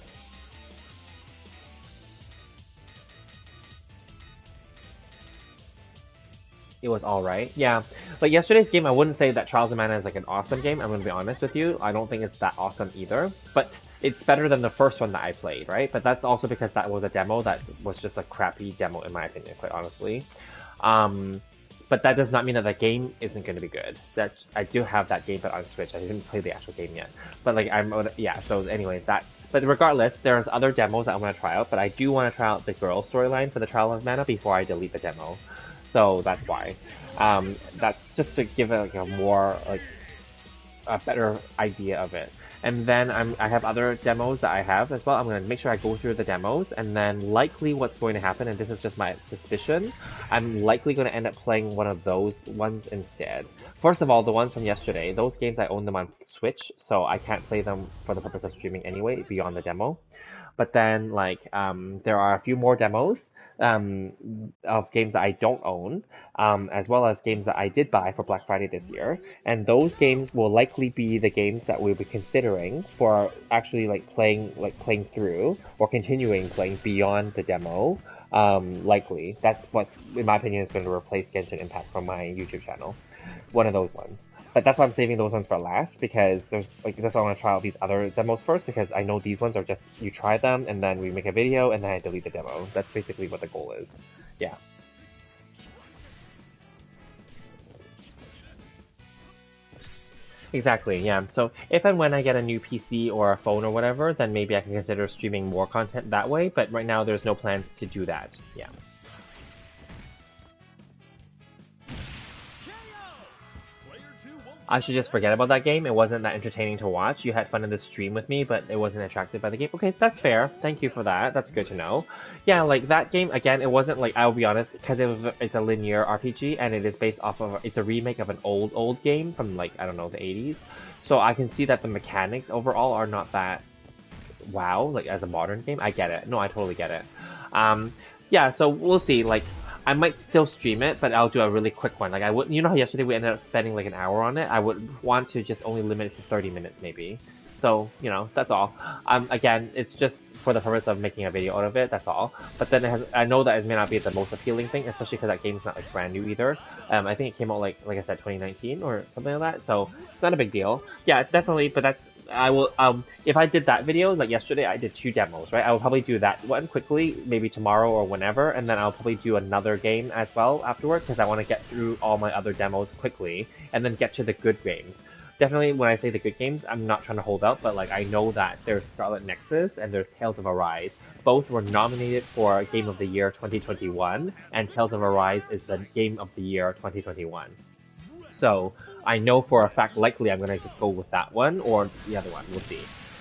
It was alright. Yeah. Like yesterday's game, I wouldn't say that Trials of Mana is like an awesome game, I'm gonna be honest with you. I don't think it's that awesome either. But it's better than the first one that I played, right? But that's also because that was a demo that was just a crappy demo in my opinion, quite honestly. But that does not mean that the game isn't going to be good. That I do have that game but on Switch. I didn't play the actual game yet. But like yeah. So anyway, that. But regardless, there's other demos that I want to try out. But I do want to try out the girl storyline for the Trial of Mana before I delete the demo. So that's why. That's just to give it like a more like a better idea of it. And then I have other demos that I have as well. I'm going to make sure I go through the demos, and then likely what's going to happen, and this is just my suspicion, I'm likely going to end up playing one of those ones instead. First of all, the ones from yesterday, those games I own them on Switch, so I can't play them for the purpose of streaming anyway, beyond the demo. But then, like, there are a few more demos of games that I don't own, as well as games that I did buy for Black Friday this year. And those games will likely be the games that we'll be considering for actually playing through or continuing playing beyond the demo. Likely, that's what, in my opinion, is going to replace Genshin Impact from my YouTube channel. One of those ones. But that's why I'm saving those ones for last, because there's like that's why I want to try out these other demos first, because I know these ones are just you try them and then we make a video and then I delete the demo. That's basically what the goal is. Yeah. Exactly, yeah. So if and when I get a new PC or a phone or whatever, then maybe I can consider streaming more content that way, but right now there's no plans to do that. Yeah. I should just forget about that game. It wasn't that entertaining to watch. You had fun in the stream with me, but it wasn't attracted by the game. Okay, that's fair. Thank you for that. That's good to know. Yeah, like that game, again, it wasn't like, I'll be honest, because it's a linear RPG and it is based off of, it's a remake of an old game from like, I don't know, the 80s. So I can see that the mechanics overall are not that wow, like as a modern game. I get it. No, I totally get it. Yeah, so we'll see. Like, I might still stream it, but I'll do a really quick one. Like I would, you know how yesterday we ended up spending like an hour on it? I would want to just only limit it to 30 minutes maybe. So, you know, that's all. Again, it's just for the purpose of making a video out of it, that's all. But then I know that it may not be the most appealing thing, especially because that game's not like brand new either. I think it came out like I said, 2019 or something like that. So it's not a big deal. Yeah, definitely, but that's, I will, if I did that video, like yesterday, I did 2 demos, right? I will probably do that one quickly, maybe tomorrow or whenever, and then I'll probably do another game as well afterwards, because I want to get through all my other demos quickly, and then get to the good games. Definitely, when I say the good games, I'm not trying to hold out, but like I know that there's Scarlet Nexus and there's Tales of Arise. Both were nominated for Game of the Year 2021, and Tales of Arise is the Game of the Year 2021. So I know for a fact likely I'm gonna just go with that one or the other one. We'll see.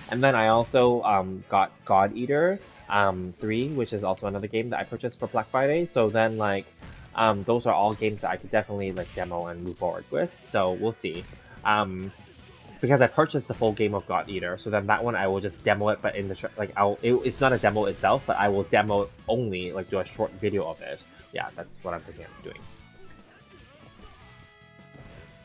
And then I also got God Eater 3, which is also another game that I purchased for Black Friday. So then like those are all games that I could definitely like demo and move forward with. So we'll see. Because I purchased the full game of God Eater, so then that one I will just demo it, but in the it's not a demo itself, but I will demo only, like do a short video of it. Yeah, that's what I'm thinking of doing.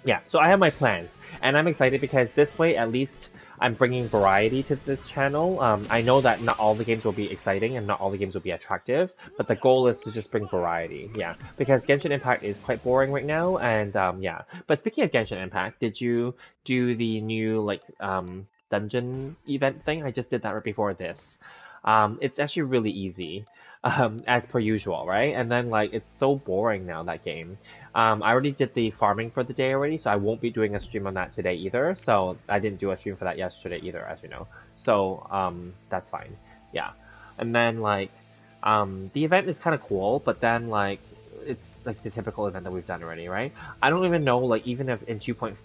Yeah, so I have my plans, and I'm excited because this way at least I'm bringing variety to this channel. I know that not all the games will be exciting and not all the games will be attractive, but the goal is to just bring variety, yeah. Because Genshin Impact is quite boring right now, and yeah. But speaking of Genshin Impact, did you do the new, like, dungeon event thing? I just did that right before this. It's actually really easy. as per usual, right? And then like it's so boring now, that game. I already did the farming for the day already, so I won't be doing a stream on that today either. So I didn't do a stream for that yesterday either, as you know. So that's fine. Yeah. And then like the event is kind of cool, but then like it's like the typical event that we've done already, right? I don't even know, like, even if in 2.4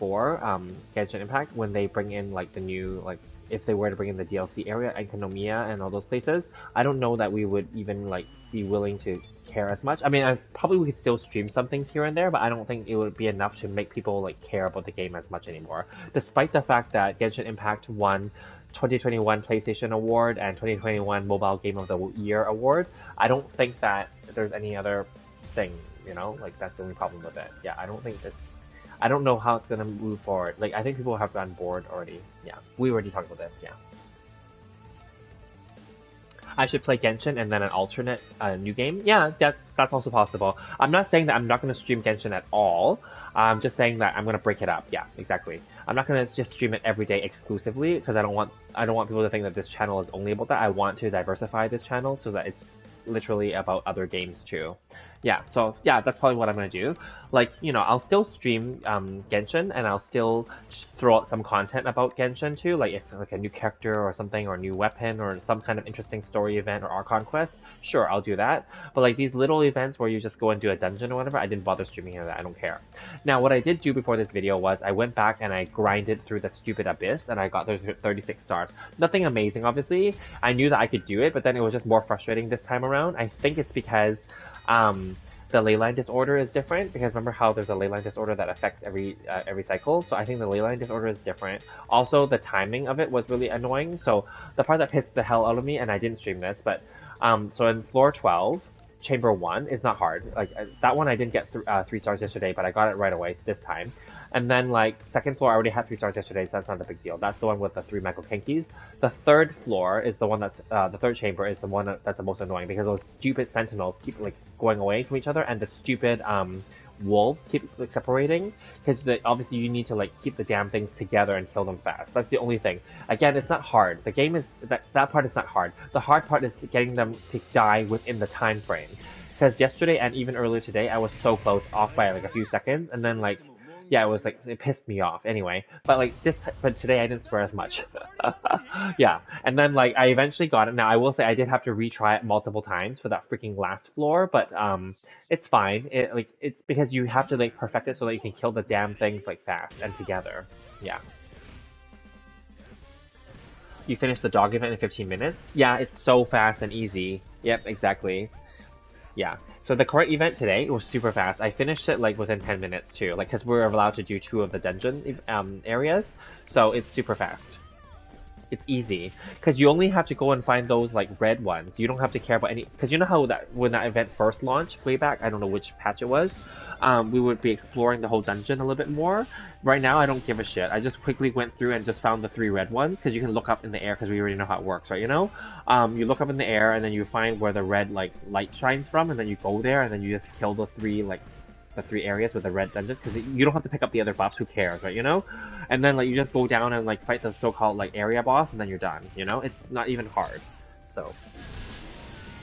Genshin Impact, when they bring in like the new, like, if they were to bring in the DLC area and Konomiya and all those places, I don't know that we would even like be willing to care as much. I mean, probably we could still stream some things here and there, but I don't think it would be enough to make people like care about the game as much anymore. Despite the fact that Genshin Impact won 2021 PlayStation Award and 2021 Mobile Game of the Year Award, I don't think that there's any other thing, you know? Like, that's the only problem with it. Yeah, I don't think it's... I don't know how it's gonna move forward. Like, I think people have gotten bored already. Yeah, we already talked about this, yeah. I should play Genshin and then an alternate new game? Yeah, that's also possible. I'm not saying that I'm not going to stream Genshin at all. I'm just saying that I'm going to break it up. Yeah, exactly. I'm not going to just stream it every day exclusively because I don't want people to think that this channel is only about that. I want to diversify this channel so that it's literally about other games too. Yeah, so yeah, that's probably what I'm gonna do. Like, you know, I'll still stream Genshin, and I'll still throw out some content about Genshin too, like if like a new character or something, or a new weapon, or some kind of interesting story event or Archon quest. Sure, I'll do that. But like these little events where you just go and do a dungeon or whatever, I didn't bother streaming that. I don't care. Now, what I did do before this video was I went back and I grinded through the stupid abyss, and I got those 36 stars. Nothing amazing, obviously. I knew that I could do it, but then it was just more frustrating this time around. I think it's because the leyline disorder is different, because remember how there's a leyline disorder that affects every cycle, so I think the leyline disorder is different. Also, the timing of it was really annoying, so the part that pissed the hell out of me, and I didn't stream this, but so in floor 12, chamber 1 is not hard. Like that one I didn't get 3 stars yesterday, but I got it right away this time. And then like second floor, I already had 3 stars yesterday, so that's not a big deal. That's the one with the 3 Michael Kenkis. The third floor is the one that's the third chamber is the one that's the most annoying, because those stupid sentinels keep like going away from each other, and the stupid wolves keep like separating, because obviously you need to like keep the damn things together and kill them fast. That's the only thing. Again, it's not hard. The game is that part is not hard. The hard part is getting them to die within the time frame. Because yesterday and even earlier today, I was so close, off by like a few seconds, and then like, yeah, it was like, it pissed me off anyway. But like but today I didn't swear as much. Yeah, and then like I eventually got it. Now I will say I did have to retry it multiple times for that freaking last floor, but it's fine. It's because you have to like perfect it so that you can kill the damn things like fast and together. Yeah. You finished the dog event in 15 minutes? Yeah, it's so fast and easy. Yep, exactly. Yeah. So the court event today, it was super fast. I finished it like within 10 minutes too, like because we're allowed to do 2 of the dungeon areas, so it's super fast. It's easy because you only have to go and find those like red ones. You don't have to care about any, because you know how that when that event first launched way back, I don't know which patch it was. We would be exploring the whole dungeon a little bit more. Right now, I don't give a shit. I just quickly went through and just found the 3 red ones, because you can look up in the air, because we already know how it works, right? You know, you look up in the air and then you find where the red like light shines from, and then you go there and then you just kill the 3 areas with the red dungeons, because you don't have to pick up the other buffs. Who cares, right? You know, and then like you just go down and like fight the so-called like area boss, and then you're done. You know, it's not even hard. So,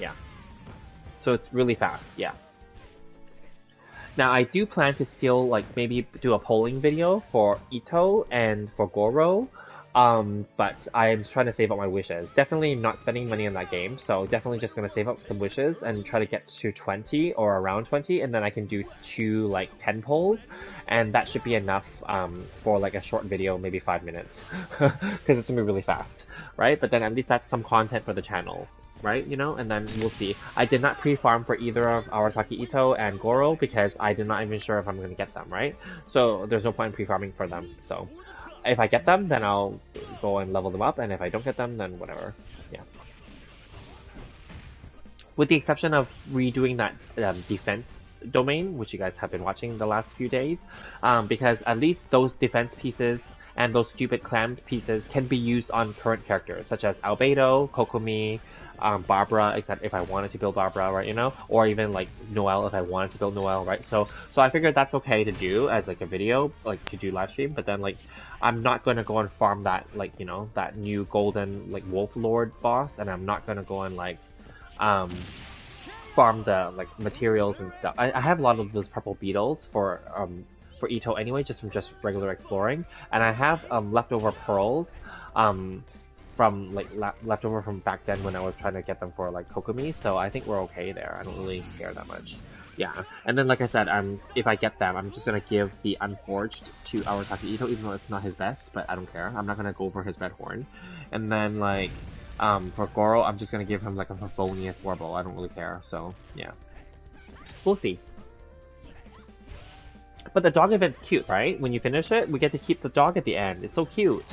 yeah. So it's really fast. Yeah. Now, I do plan to still, like, maybe do a polling video for Ito and for Goro, but I'm trying to save up my wishes. Definitely not spending money on that game, so definitely just gonna save up some wishes and try to get to 20 or around 20, and then I can do 2, like, 10 polls, and that should be enough, for, like, a short video, maybe 5 minutes, because it's gonna be really fast, right? But then at least that's some content for the channel. Right, you know, and then we'll see. I did not pre-farm for either of Arataki Ito and Goro because I did not even sure if I'm going to get them, right? So there's no point in pre-farming for them. So if I get them, then I'll go and level them up, and if I don't get them, then whatever. Yeah. With the exception of redoing that defense domain, which you guys have been watching the last few days, because at least those defense pieces and those stupid clammed pieces can be used on current characters, such as Albedo, Kokomi, Barbara, except if I wanted to build Barbara, right, you know, or even like Noelle if I wanted to build Noelle, right? So I figured that's okay to do as like a video, like to do live stream, but then like I'm not gonna go and farm that, like, you know, that new golden like Wolf Lord boss, and I'm not gonna go and like farm the like materials and stuff. I have a lot of those purple beetles for Ito anyway, just from just regular exploring, and I have leftover pearls from like leftover from back then when I was trying to get them for like Kokomi. So I think we're okay there. I don't really care that much. Yeah, and then like I said, if I get them, I'm just gonna give the Unforged to Arataki Ito, even though it's not his best, but I don't care. I'm not gonna go for his Red Horn. And then like, for Goro, I'm just gonna give him like a Favonius Warble. I don't really care, so yeah. We'll see. But the dog event's cute, right? When you finish it, we get to keep the dog at the end. It's so cute.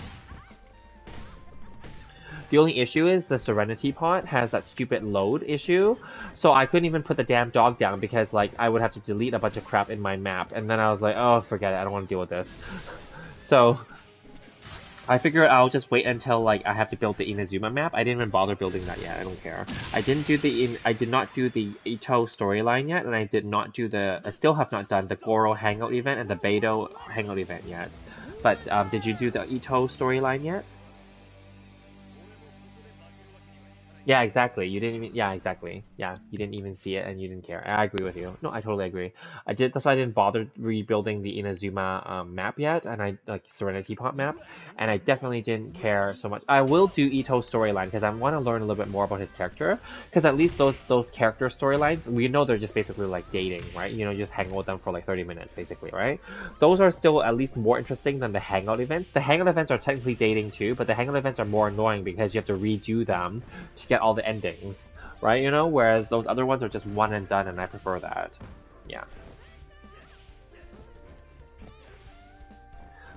The only issue is the Serenity Pot has that stupid load issue, so I couldn't even put the damn dog down because like I would have to delete a bunch of crap in my map, and then I was like, oh, forget it, I don't want to deal with this. So I figured I'll just wait until like I have to build the Inazuma map. I didn't even bother building that yet. I don't care. I did not do the Ito storyline yet, and I still have not done the Goro hangout event and the Beidou hangout event yet. But did you do the Ito storyline yet? Yeah, exactly. You didn't even. Yeah, exactly. Yeah, you didn't even see it, and you didn't care. I agree with you. No, I totally agree. I did. That's why I didn't bother rebuilding the Inazuma map yet, and I like Serenity Pot map, and I definitely didn't care so much. I will do Ito's storyline because I want to learn a little bit more about his character. Because at least those character storylines, we know they're just basically like dating, right? You know, you just hang out with them for like 30 minutes, basically, right? Those are still at least more interesting than the hangout events. The hangout events are technically dating too, but the hangout events are more annoying because you have to redo them to get all the endings, right? You know, whereas those other ones are just one and done, and I prefer that. Yeah.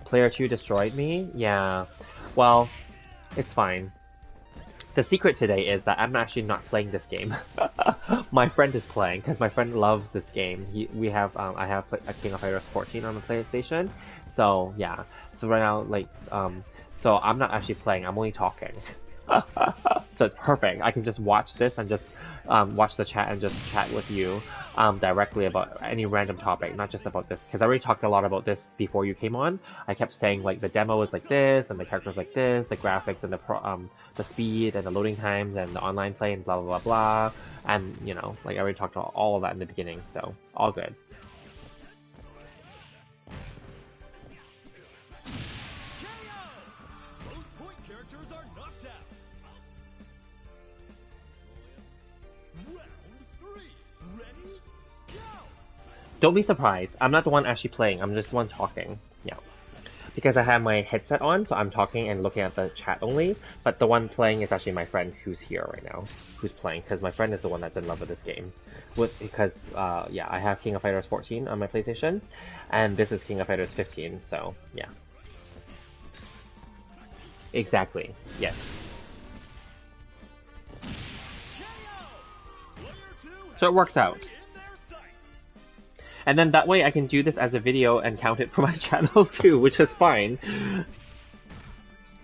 Player 2 destroyed me? Yeah. Well, it's fine. The secret today is that I'm actually not playing this game. My friend is playing, because my friend loves this game. I have a King of Fighters 14 on the PlayStation, so yeah. So right now, like, so I'm not actually playing, I'm only talking. So it's perfect. I can just watch this and just watch the chat and just chat with you directly about any random topic, not just about this. Because I already talked a lot about this before you came on. I kept saying like the demo is like this, and the characters like this, the graphics and the speed and the loading times and the online play and blah blah blah blah. And you know, like I already talked about all of that in the beginning, so all good. Don't be surprised. I'm not the one actually playing. I'm just the one talking. Yeah. Because I have my headset on, so I'm talking and looking at the chat only. But the one playing is actually my friend who's here right now. Who's playing. Because my friend is the one that's in love with this game. Because, yeah, I have King of Fighters 14 on my PlayStation. And this is King of Fighters 15, so, yeah. Exactly. Yes. So it works out. And then that way I can do this as a video and count it for my channel too, which is fine.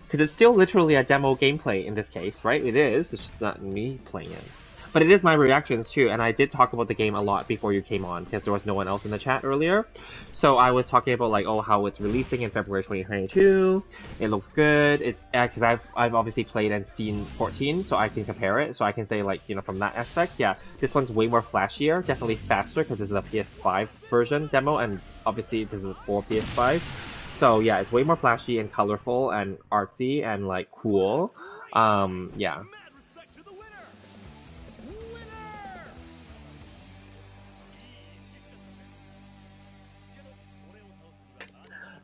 Because it's still literally a demo gameplay in this case, right? It is, it's just not me playing it. But it is my reactions too, and I did talk about the game a lot before you came on, because there was no one else in the chat earlier. So I was talking about like, oh, how it's releasing in February 2022, it looks good, it's, because I've obviously played and seen 14, so I can compare it, so I can say like, you know, from that aspect, yeah, this one's way more flashier, definitely faster, because this is a PS5 version demo, and obviously this is for PS5. So yeah, it's way more flashy and colorful and artsy and like cool, yeah.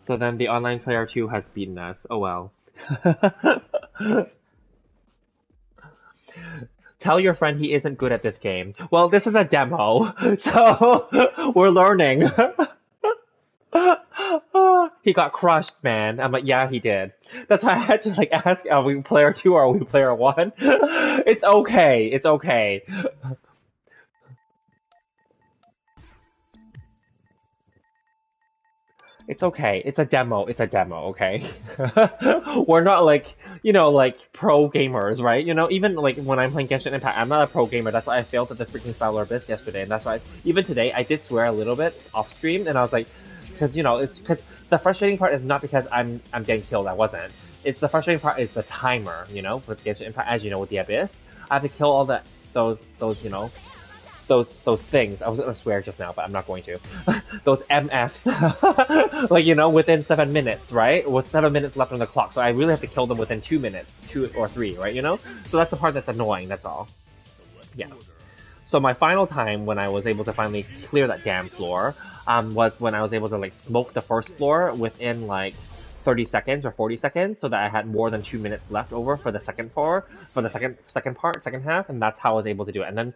So then the online player 2 has beaten us. Oh well. Tell your friend he isn't good at this game. Well, this is a demo, so we're learning. He got crushed, man. I'm like, yeah, he did. That's why I had to like ask, are we player 2 or are we player 1? It's okay. It's okay. It's okay. It's a demo. It's a demo, okay? We're not like, you know, like pro gamers, right? You know, even like when I'm playing Genshin Impact, I'm not a pro gamer. That's why I failed at the freaking Solar Abyss yesterday. And that's why, even today, I did swear a little bit off stream. And I was like, because, you know, it's because the frustrating part is not because I'm getting killed. I wasn't. It's the frustrating part is the timer, you know, with Genshin Impact, as you know, with the Abyss. I have to kill all those, you know, those things. I was gonna swear just now, but I'm not going to. Those MFs, like within 7 minutes, right? With 7 minutes left on the clock, so I really have to kill them within 2 minutes, 2 or 3, right? So that's the part that's annoying. That's all. Yeah. So my final time when I was able to finally clear that damn floor, was when I was able to like smoke the first floor within like 30 seconds or 40 seconds, so that I had more than 2 minutes left over for the second floor, for the second half, and that's how I was able to do it. And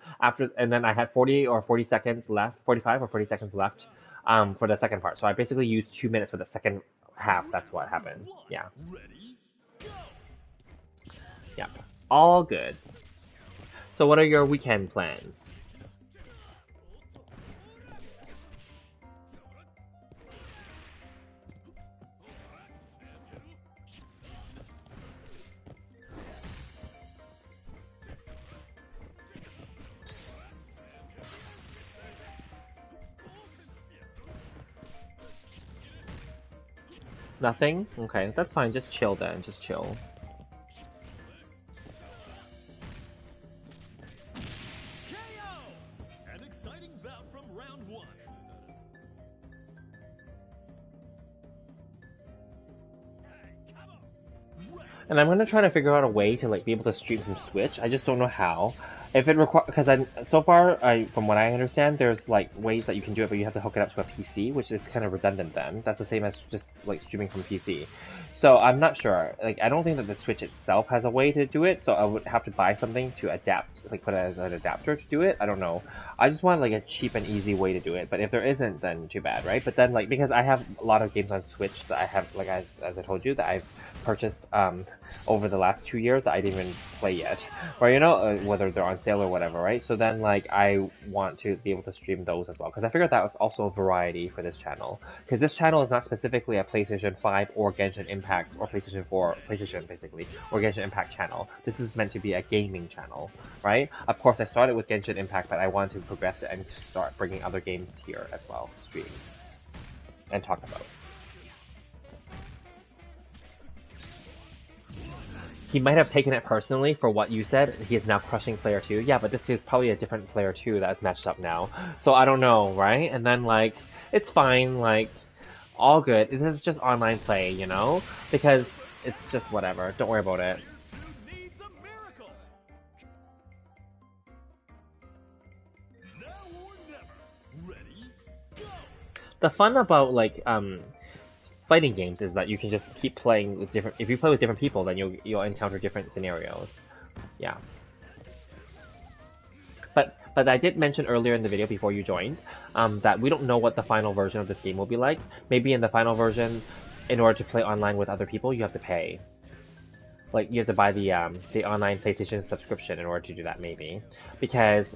then I had 40 seconds left, 45 or 40 seconds left, for the second part. So I basically used 2 minutes for the second half. That's what happened. Yeah. Yeah. All good. So what are your weekend plans? Nothing? Okay, that's fine. Just chill then. Just chill. KO! An exciting bout from round 1. And I'm gonna try to figure out a way to like be able to stream from Switch. I just don't know how. If it require, because so far, from what I understand, there's like ways that you can do it, but you have to hook it up to a PC, which is kind of redundant. Then that's the same as just like streaming from PC. So I'm not sure. Like I don't think that the Switch itself has a way to do it. So I would have to buy something to adapt, like put it as an adapter to do it. I don't know. I just want like a cheap and easy way to do it. But if there isn't, then too bad, right? But then like because I have a lot of games on Switch that I have, like as I told you, that I've purchased over the last 2 years that I didn't even play yet, or whether they're on sale or whatever, right? So then like I want to be able to stream those as well, because I figured that was also a variety for this channel, because this channel is not specifically a PlayStation 5 or Genshin Impact or PlayStation 4, PlayStation basically, or Genshin Impact channel. This is meant to be a gaming channel, right? Of course I started with Genshin Impact, but I want to progress it and start bringing other games here as well, stream and talk about. He might have taken it personally for what you said. He is now crushing player 2. Yeah, but this is probably a different player 2 that's matched up now. So I don't know, right? And then, like, it's fine, like, all good. This is just online play, Because it's just whatever. Don't worry about it. Needs a miracle. Now or never. Ready? Go. The fun about, like, fighting games is that you can just keep playing with different. If you play with different people, then you'll encounter different scenarios. Yeah. But I did mention earlier in the video before you joined, that we don't know what the final version of this game will be like. Maybe in the final version, in order to play online with other people, you have to pay. Like you have to buy the online PlayStation subscription in order to do that, maybe, because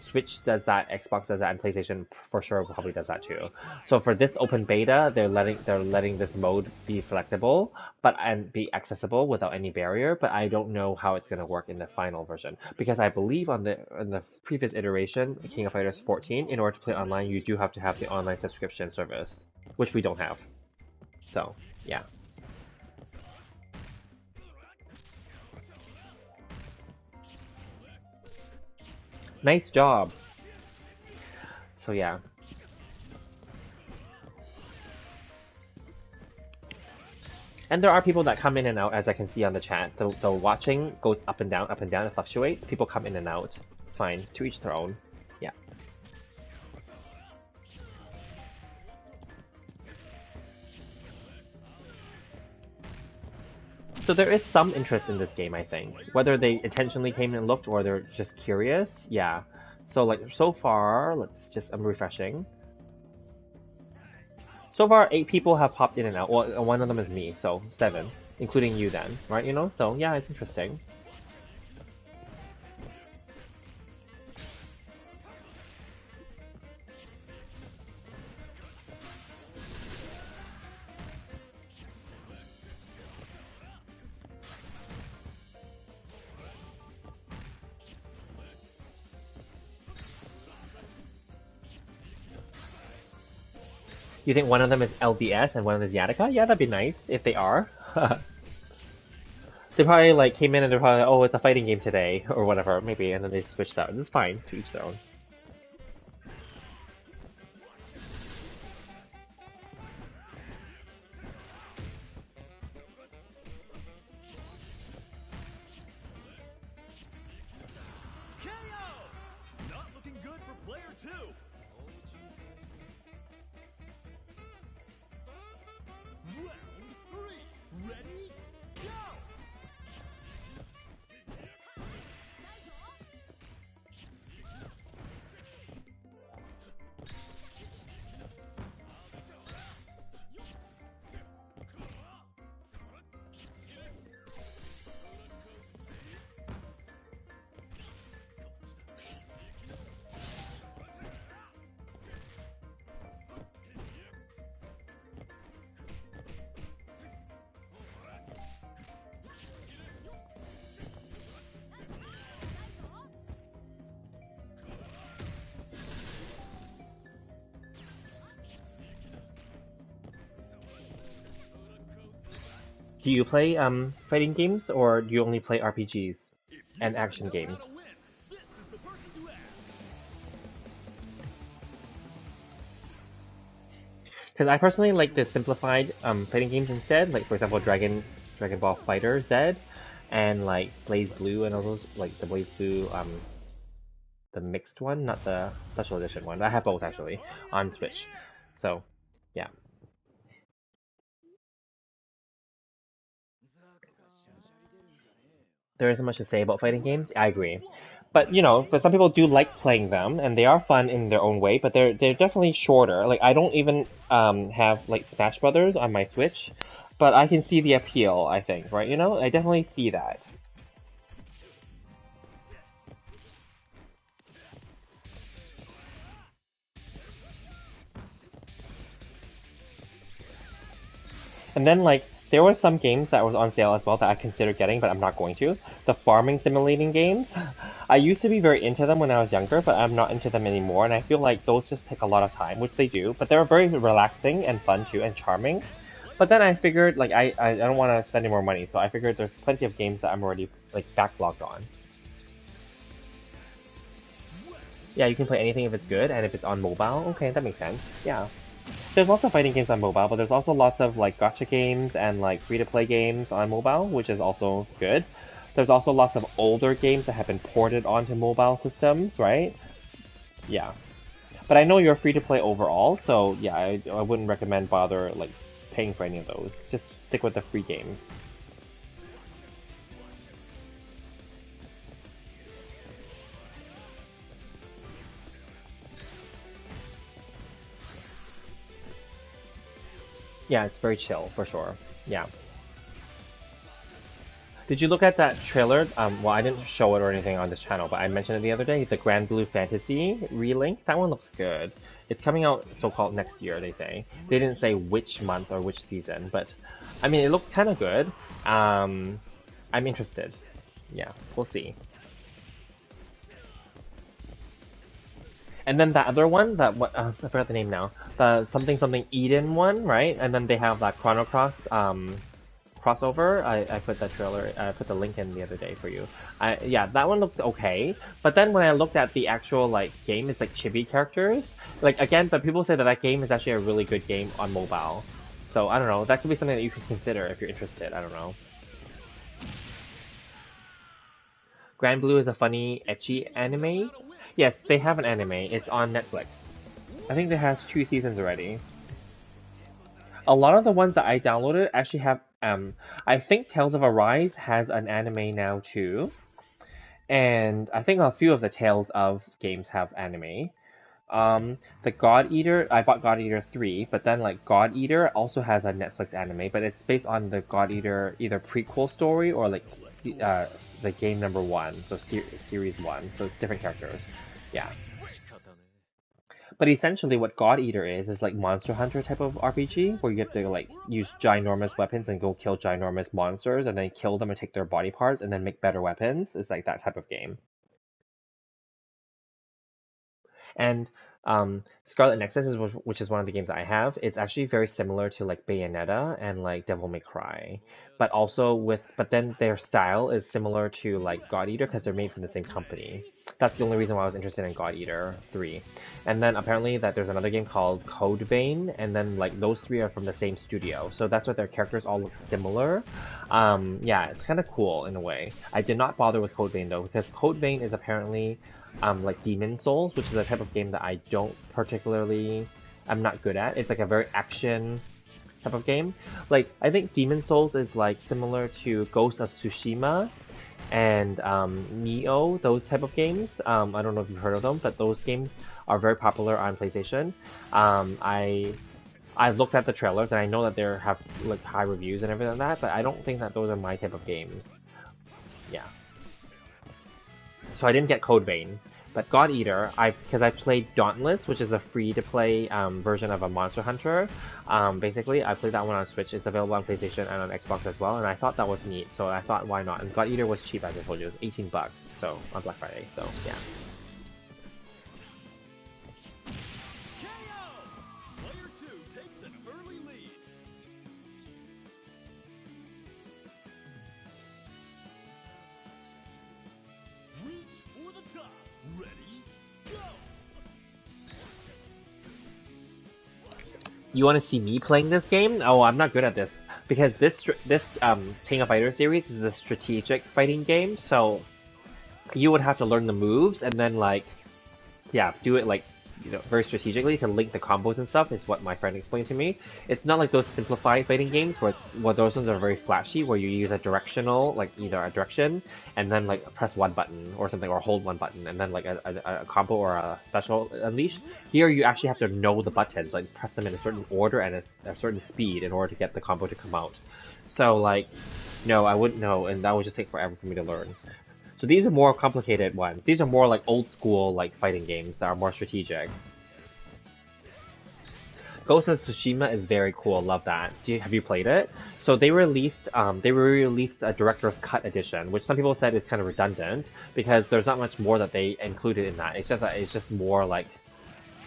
Switch does that, Xbox does that, and PlayStation for sure probably does that too. So for this open beta, they're letting this mode be selectable, and be accessible without any barrier. But I don't know how it's gonna work in the final version, because I believe in the previous iteration, King of Fighters 14, in order to play online, you do have to have the online subscription service, which we don't have. So yeah. Nice job. So yeah. And there are people that come in and out, as I can see on the chat. The watching goes up and down, it fluctuates. People come in and out. It's fine. To each their own. Yeah. So there is some interest in this game, I think. Whether they intentionally came and looked or they're just curious, yeah. So like, so far, I'm refreshing. So far, 8 people have popped in and out. Well, one of them is me, so 7. Including you then, right? So yeah, it's interesting. You think one of them is LDS and one of them is Yatica? Yeah, that'd be nice, if they are. They probably like came in and they're probably like, oh, it's a fighting game today, or whatever, maybe, and then they switched out. It's fine, to each their own. looking good for player 2. Round 3. Ready? Go! Do you play fighting games, or do you only play RPGs and action games? This is the person to ask. Because I personally like the simplified fighting games instead, like for example Dragon Ball Fighter Z, and like Blaze Blue and all those, like the Blaze Blue the mixed one, not the special edition one. I have both actually on Switch. So yeah. There isn't much to say about fighting games. I agree. But you know, but some people do like playing them, and they are fun in their own way. But they're definitely shorter. Like I don't even have like Smash Brothers on my Switch, but I can see the appeal. I think, right? You know, I definitely see that. And then like there were some games that was on sale as well that I considered getting, but I'm not going to. The farming simulating games. I used to be very into them when I was younger, but I'm not into them anymore, and I feel like those just take a lot of time, which they do, but they're very relaxing and fun too, and charming. But then I figured, like, I don't want to spend any more money, so I figured there's plenty of games that I'm already, like, backlogged on. Yeah, you can play anything if it's good, and if it's on mobile, okay, that makes sense. Yeah. There's lots of fighting games on mobile, but there's also lots of, like, gacha games and, like, free-to-play games on mobile, which is also good. There's also lots of older games that have been ported onto mobile systems, right? Yeah. But I know you're free to play overall, so yeah, I wouldn't recommend bother like paying for any of those. Just stick with the free games. Yeah, it's very chill for sure. Yeah. Did you look at that trailer? Well, I didn't show it or anything on this channel, but I mentioned it the other day. The Grand Blue Fantasy relink. That one looks good. It's coming out so-called next year, they say. They didn't say which month or which season, but I mean, it looks kind of good. I'm interested. Yeah, we'll see. And then that other one, that what I forgot the name now. The something Eden one, right? And then they have that Chrono Cross crossover. I put that trailer, I put the link in the other day for you. Yeah, that one looks okay. But then when I looked at the actual like game, it's like chibi characters. Like again, but people say that that game is actually a really good game on mobile. So I don't know. That could be something that you could consider if you're interested. I don't know. Grand Blue is a funny, ecchi anime. Yes, they have an anime. It's on Netflix. I think it has 2 seasons already. A lot of the ones that I downloaded actually have, I think Tales of Arise has an anime now too. And I think a few of the Tales of games have anime. The God Eater, I bought God Eater 3, but then like God Eater also has a Netflix anime, but it's based on the God Eater either prequel story or like the game number 1, so series 1, so it's different characters. Yeah. But essentially what God Eater is like Monster Hunter type of RPG, where you have to like use ginormous weapons and go kill ginormous monsters and then kill them and take their body parts and then make better weapons. It's like that type of game. And Scarlet Nexus is which is one of the games I have. It's actually very similar to like Bayonetta and like Devil May Cry, but also but then their style is similar to like God Eater because they're made from the same company. That's the only reason why I was interested in God Eater 3. And then apparently that there's another game called Code Vein, and then like those three are from the same studio. So that's why their characters all look similar. Yeah, it's kind of cool in a way. I did not bother with Code Vein though, because Code Vein is apparently like Demon Souls, which is a type of game that I don't particularly, I'm not good at. It's like a very action type of game. Like, I think Demon Souls is like similar to Ghost of Tsushima and Neo, those type of games. I don't know if you've heard of them, but those games are very popular on PlayStation. I looked at the trailers and I know that they have like high reviews and everything like that, but I don't think that those are my type of games. Yeah. So I didn't get Code Vein, but God Eater, because I played Dauntless, which is a free-to-play version of a Monster Hunter. Basically, I played that one on Switch. It's available on PlayStation and on Xbox as well, and I thought that was neat. So I thought, why not? And God Eater was cheap, as I told you, it was 18 bucks. So on Black Friday. So yeah. KO! Player 2 takes an early lead. Reach for the top. Ready, go! You want to see me playing this game? Oh, I'm not good at this because this King of Fighters series is a strategic fighting game. So you would have to learn the moves and then like, yeah, do it like, you know, very strategically to link the combos and stuff. Is what my friend explained to me. It's not like those simplified fighting games where those ones are very flashy, where you use a directional, like either a direction and then like press one button or something, or hold one button and then like a combo or a special unleash. Here you actually have to know the buttons, like press them in a certain order and a certain speed in order to get the combo to come out. So like, no, I wouldn't know, and that would just take forever for me to learn. So these are more complicated ones. These are more like old school like fighting games that are more strategic. Ghost of Tsushima is very cool. Love that. Have you played it? So they released a director's cut edition, which some people said is kind of redundant because there's not much more that they included in that. It's just that it's just more like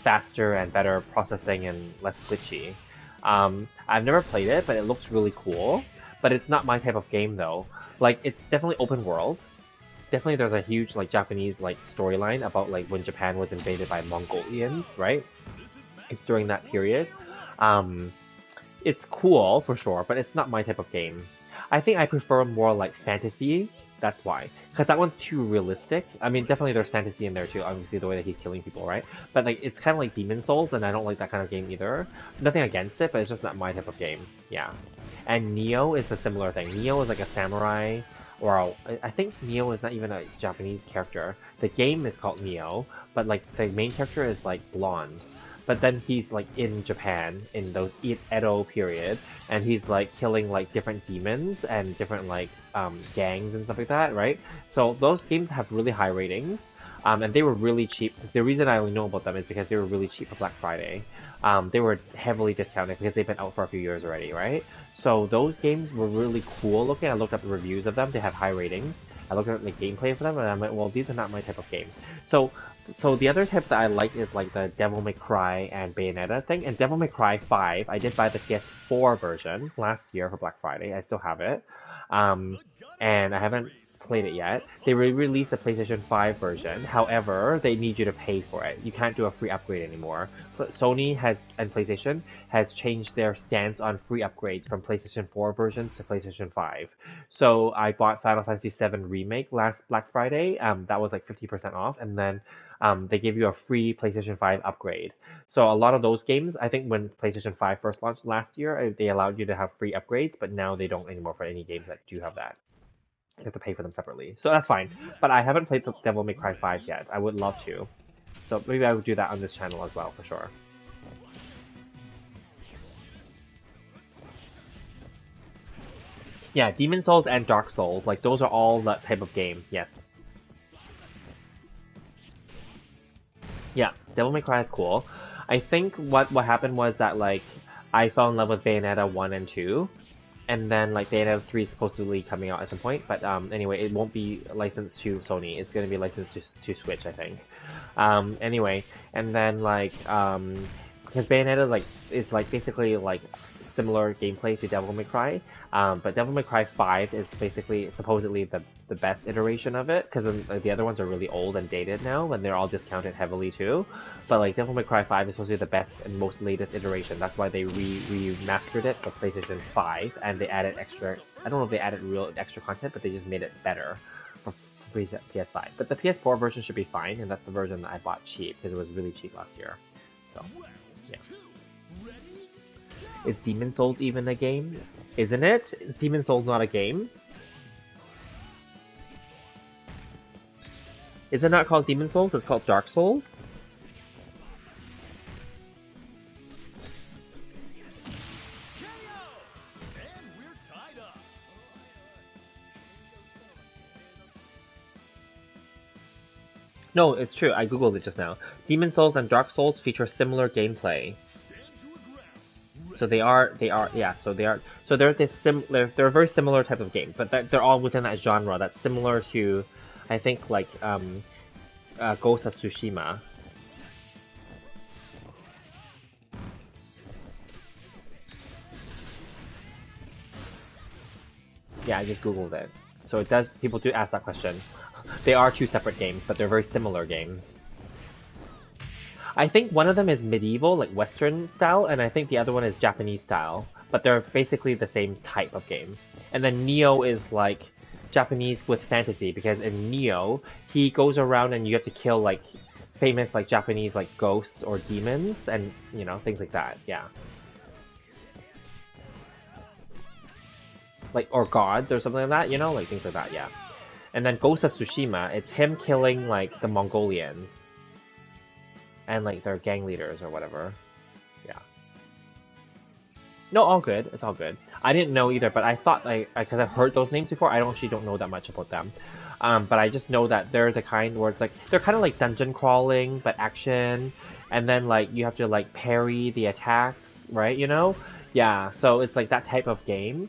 faster and better processing and less glitchy. I've never played it, but it looks really cool. But it's not my type of game though. Like, it's definitely open world. Definitely there's a huge like Japanese like storyline about like when Japan was invaded by Mongolians, right? It's during that period. It's cool for sure, but it's not my type of game. I think I prefer more like fantasy. That's why, because that one's too realistic. I mean, definitely there's fantasy in there too. Obviously, the way that he's killing people, right? But like, it's kind of like Demon Souls, and I don't like that kind of game either. Nothing against it, but it's just not my type of game. Yeah. And Neo is a similar thing. Neo is like a samurai. Or I think Neo is not even a Japanese character. The game is called Neo, but like the main character is like blonde. But then he's like in Japan in those Edo period, and he's like killing like different demons and different like gangs and stuff like that, right? So those games have really high ratings, and they were really cheap. The reason I only know about them is because they were really cheap for Black Friday. They were heavily discounted because they've been out for a few years already, right? So those games were really cool looking. I looked up the reviews of them. They have high ratings. I looked at the gameplay for them, and I'm like, well, these are not my type of games. So the other type that I like is like the Devil May Cry and Bayonetta thing. And Devil May Cry 5, I did buy the PS4 version last year for Black Friday. I still have it. And I haven't played it yet. They re-released the PlayStation 5 version. However, they need you to pay for it. You can't do a free upgrade anymore. Sony and PlayStation has changed their stance on free upgrades from PlayStation 4 versions to PlayStation 5. So I bought Final Fantasy 7 Remake last Black Friday. That was like 50% off, and then they give you a free PlayStation 5 upgrade. So a lot of those games, I think when PlayStation 5 first launched last year, they allowed you to have free upgrades, but now they don't anymore for any games that do have that. You have to pay for them separately. So that's fine. But I haven't played the Devil May Cry 5 yet. I would love to. So maybe I would do that on this channel as well, for sure. Yeah, Demon Souls and Dark Souls, like those are all that type of game, yes. Yeah, Devil May Cry is cool. I think what happened was that like I fell in love with Bayonetta 1 and 2. And then like Bayonetta 3 is supposedly coming out at some point, but anyway, it won't be licensed to Sony. It's gonna be licensed to Switch, I think. Anyway, and then like because Bayonetta like is like basically like similar gameplay to Devil May Cry, but Devil May Cry 5 is basically supposedly the best iteration of it, because the other ones are really old and dated now, and they're all discounted heavily too. But like Devil May Cry 5 is supposed to be the best and most latest iteration. That's why they remastered it for PlayStation 5, and they added extra. I don't know if they added real extra content, but they just made it better PS5. But the PS4 version should be fine, and that's the version that I bought cheap because it was really cheap last year. So, yeah. Is Demon Souls even a game? Isn't it? Is Demon Souls not a game? Is it not called Demon Souls? It's called Dark Souls? No, it's true. I googled it just now. Demon Souls and Dark Souls feature similar gameplay. So they're a very similar type of game, but they're all within that genre that's similar to, I think, like Ghost of Tsushima. Yeah, I just googled it. So it does. People do ask that question. They are two separate games, but they're very similar games. I think one of them is medieval, like Western style, and I think the other one is Japanese style. But they're basically the same type of game. And then Neo is like Japanese with fantasy, because in Neo, he goes around and you have to kill like famous like Japanese like ghosts or demons and you know, things like that, yeah. Like, or gods or something like that, you know, like things like that, yeah. And then Ghost of Tsushima, it's him killing like the Mongolians. And like their gang leaders or whatever. Yeah. No, all good. It's all good. I didn't know either, but I thought because I've heard those names before, I actually don't know that much about them. But I just know that they're the kind where it's like they're kind of like dungeon crawling, but action, and then like you have to like parry the attacks, right? You know? Yeah. So it's like that type of game.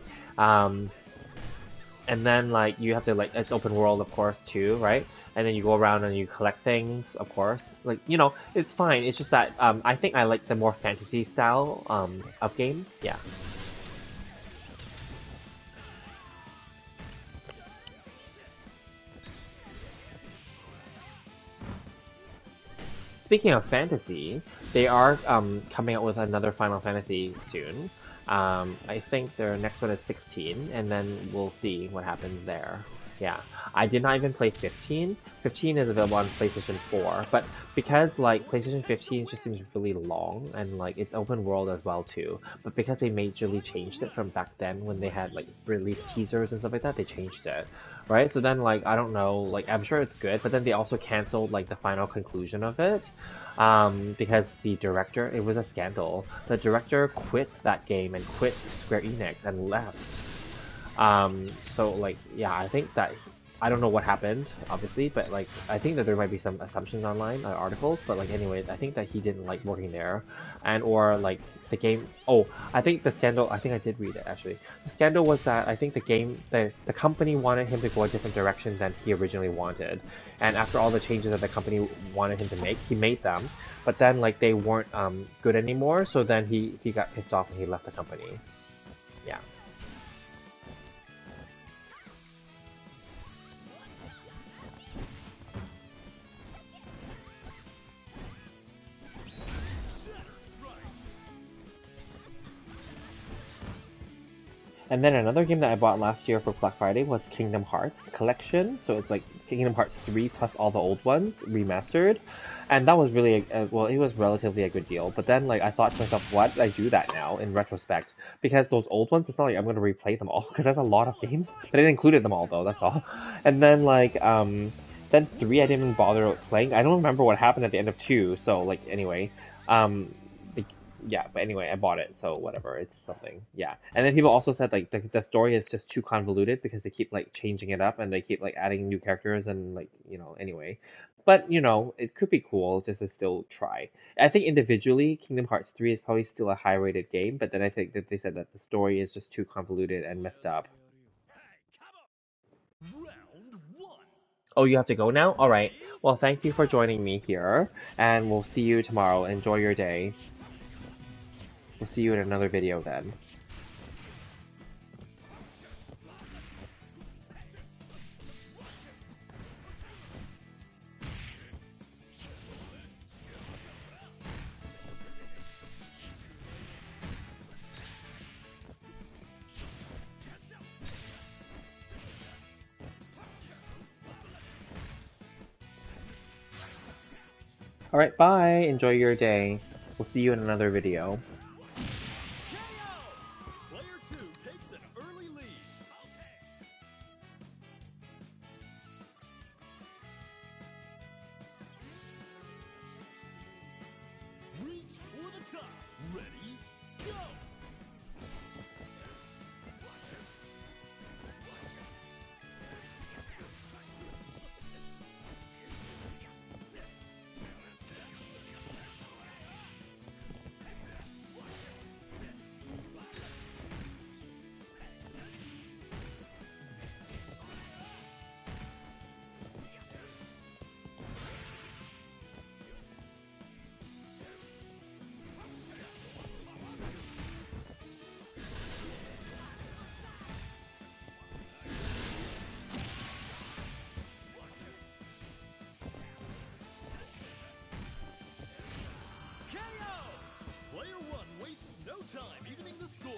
And then like you have to like it's open world of course too, right? And then you go around and you collect things, of course. Like, you know, it's fine. It's just that I think I like the more fantasy style of game. Yeah. Speaking of fantasy, they are coming out with another Final Fantasy soon. I think their next one is 16, and then we'll see what happens there. Yeah, I did not even play 15. 15 is available on PlayStation 4, but because like PlayStation 15 just seems really long and like it's open world as well too. But because they majorly changed it from back then when they had like release teasers and stuff like that, they changed it, right? So then like I don't know, like I'm sure it's good, but then they also canceled like the final conclusion of it. Because the director, it was a scandal. The director quit that game and quit Square Enix and left. So like, yeah, I think that, I don't know what happened, obviously, but like, I think that there might be some assumptions online, articles, but like, anyway, I think that he didn't like working there, and or like, the game, oh, I think the scandal, I think I did read it actually. The scandal was that I think the game, the company wanted him to go a different direction than he originally wanted, and after all the changes that the company wanted him to make, he made them, but then like, they weren't good anymore, so then he got pissed off and he left the company. Yeah. And then another game that I bought last year for Black Friday was Kingdom Hearts Collection. So it's like Kingdom Hearts 3 plus all the old ones remastered. And that was really, well, it was relatively a good deal. But then like I thought to myself, why did I do that now in retrospect? Because those old ones, it's not like I'm going to replay them all because that's a lot of games. But it included them all though, that's all. And then like, then 3 I didn't even bother playing. I don't remember what happened at the end of 2. So like anyway, yeah, but anyway, I bought it, so whatever, it's something. Yeah. And then people also said like the story is just too convoluted because they keep like changing it up and they keep like adding new characters and like, you know, anyway. But, you know, it could be cool just to still try. I think individually Kingdom Hearts 3 is probably still a high rated game, but then I think that they said that the story is just too convoluted and messed up. Round one. Oh, you have to go now? All right. Well, thank you for joining me here, and we'll see you tomorrow. Enjoy your day. We'll see you in another video then. Alright, bye! Enjoy your day. We'll see you in another video. KO! Player 2 takes an early lead. Reach for the top. Ready? Go! Player 1 wastes no time evening the score.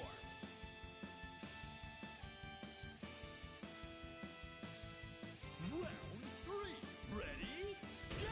Round 3. Ready? Go!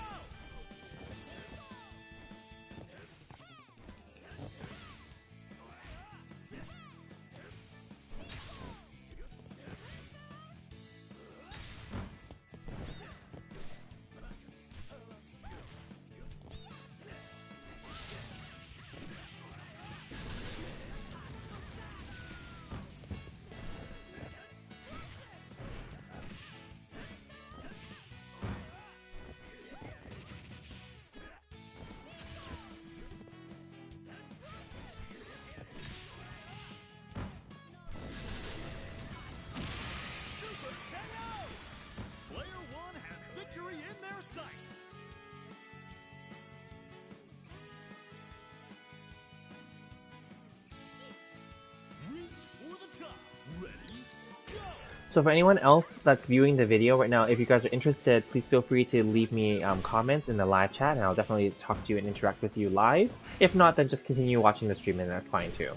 So for anyone else that's viewing the video right now, if you guys are interested, please feel free to leave me comments in the live chat, and I'll definitely talk to you and interact with you live. If not, then just continue watching the stream, and that's fine too.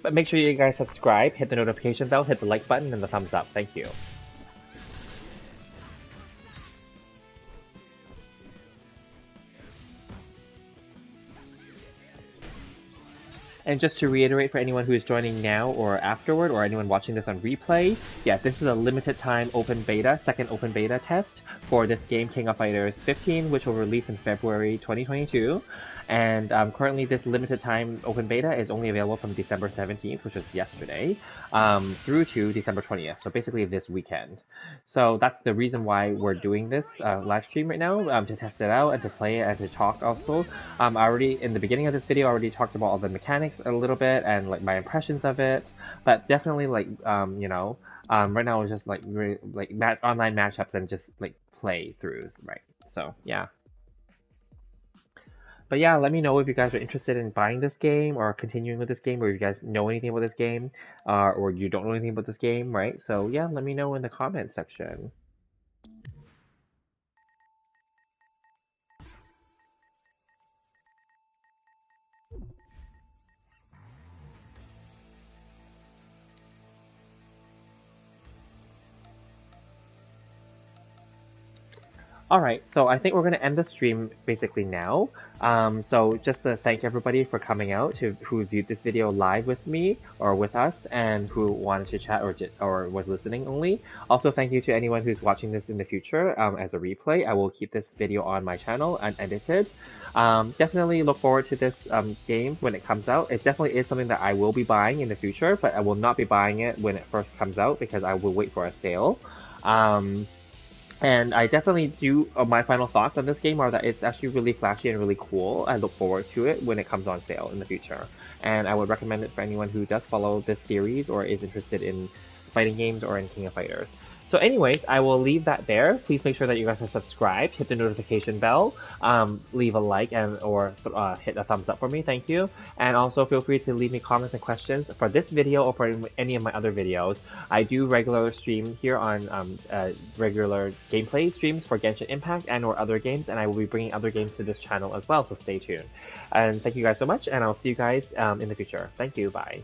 But make sure you guys subscribe, hit the notification bell, hit the like button, and the thumbs up. Thank you. And just to reiterate for anyone who is joining now or afterward, or anyone watching this on replay, yeah, this is a limited time open beta, second open beta test for this game, King of Fighters 15, which will release in February 2022. And currently this limited time open beta is only available from December 17th, which was yesterday, through to December 20th, so basically this weekend. So that's the reason why we're doing this live stream right now, to test it out and to play it and to talk also. I already, in the beginning of this video, I already talked about all the mechanics a little bit and like my impressions of it, but definitely like, you know, right now it's just like, online matchups and just like playthroughs, right? So yeah. But yeah, let me know if you guys are interested in buying this game or continuing with this game, or if you guys know anything about this game, or you don't know anything about this game, right? So yeah, let me know in the comment section. Alright, so I think we're going to end the stream basically now. So just to thank everybody for coming out, who viewed this video live with me or with us, and who wanted to chat or was listening only. Also thank you to anyone who's watching this in the future as a replay. I will keep this video on my channel unedited. Definitely look forward to this game when it comes out. It definitely is something that I will be buying in the future, but I will not be buying it when it first comes out because I will wait for a sale. And I definitely do, my final thoughts on this game are that it's actually really flashy and really cool. I look forward to it when it comes on sale in the future. And I would recommend it for anyone who does follow this series or is interested in fighting games or in King of Fighters. So anyways, I will leave that there. Please make sure that you guys are subscribed, hit the notification bell, leave a like or hit a thumbs up for me, thank you. And also feel free to leave me comments and questions for this video or for any of my other videos. I do regular stream here on regular gameplay streams for Genshin Impact and or other games, and I will be bringing other games to this channel as well, so stay tuned. And thank you guys so much, and I'll see you guys in the future. Thank you, bye.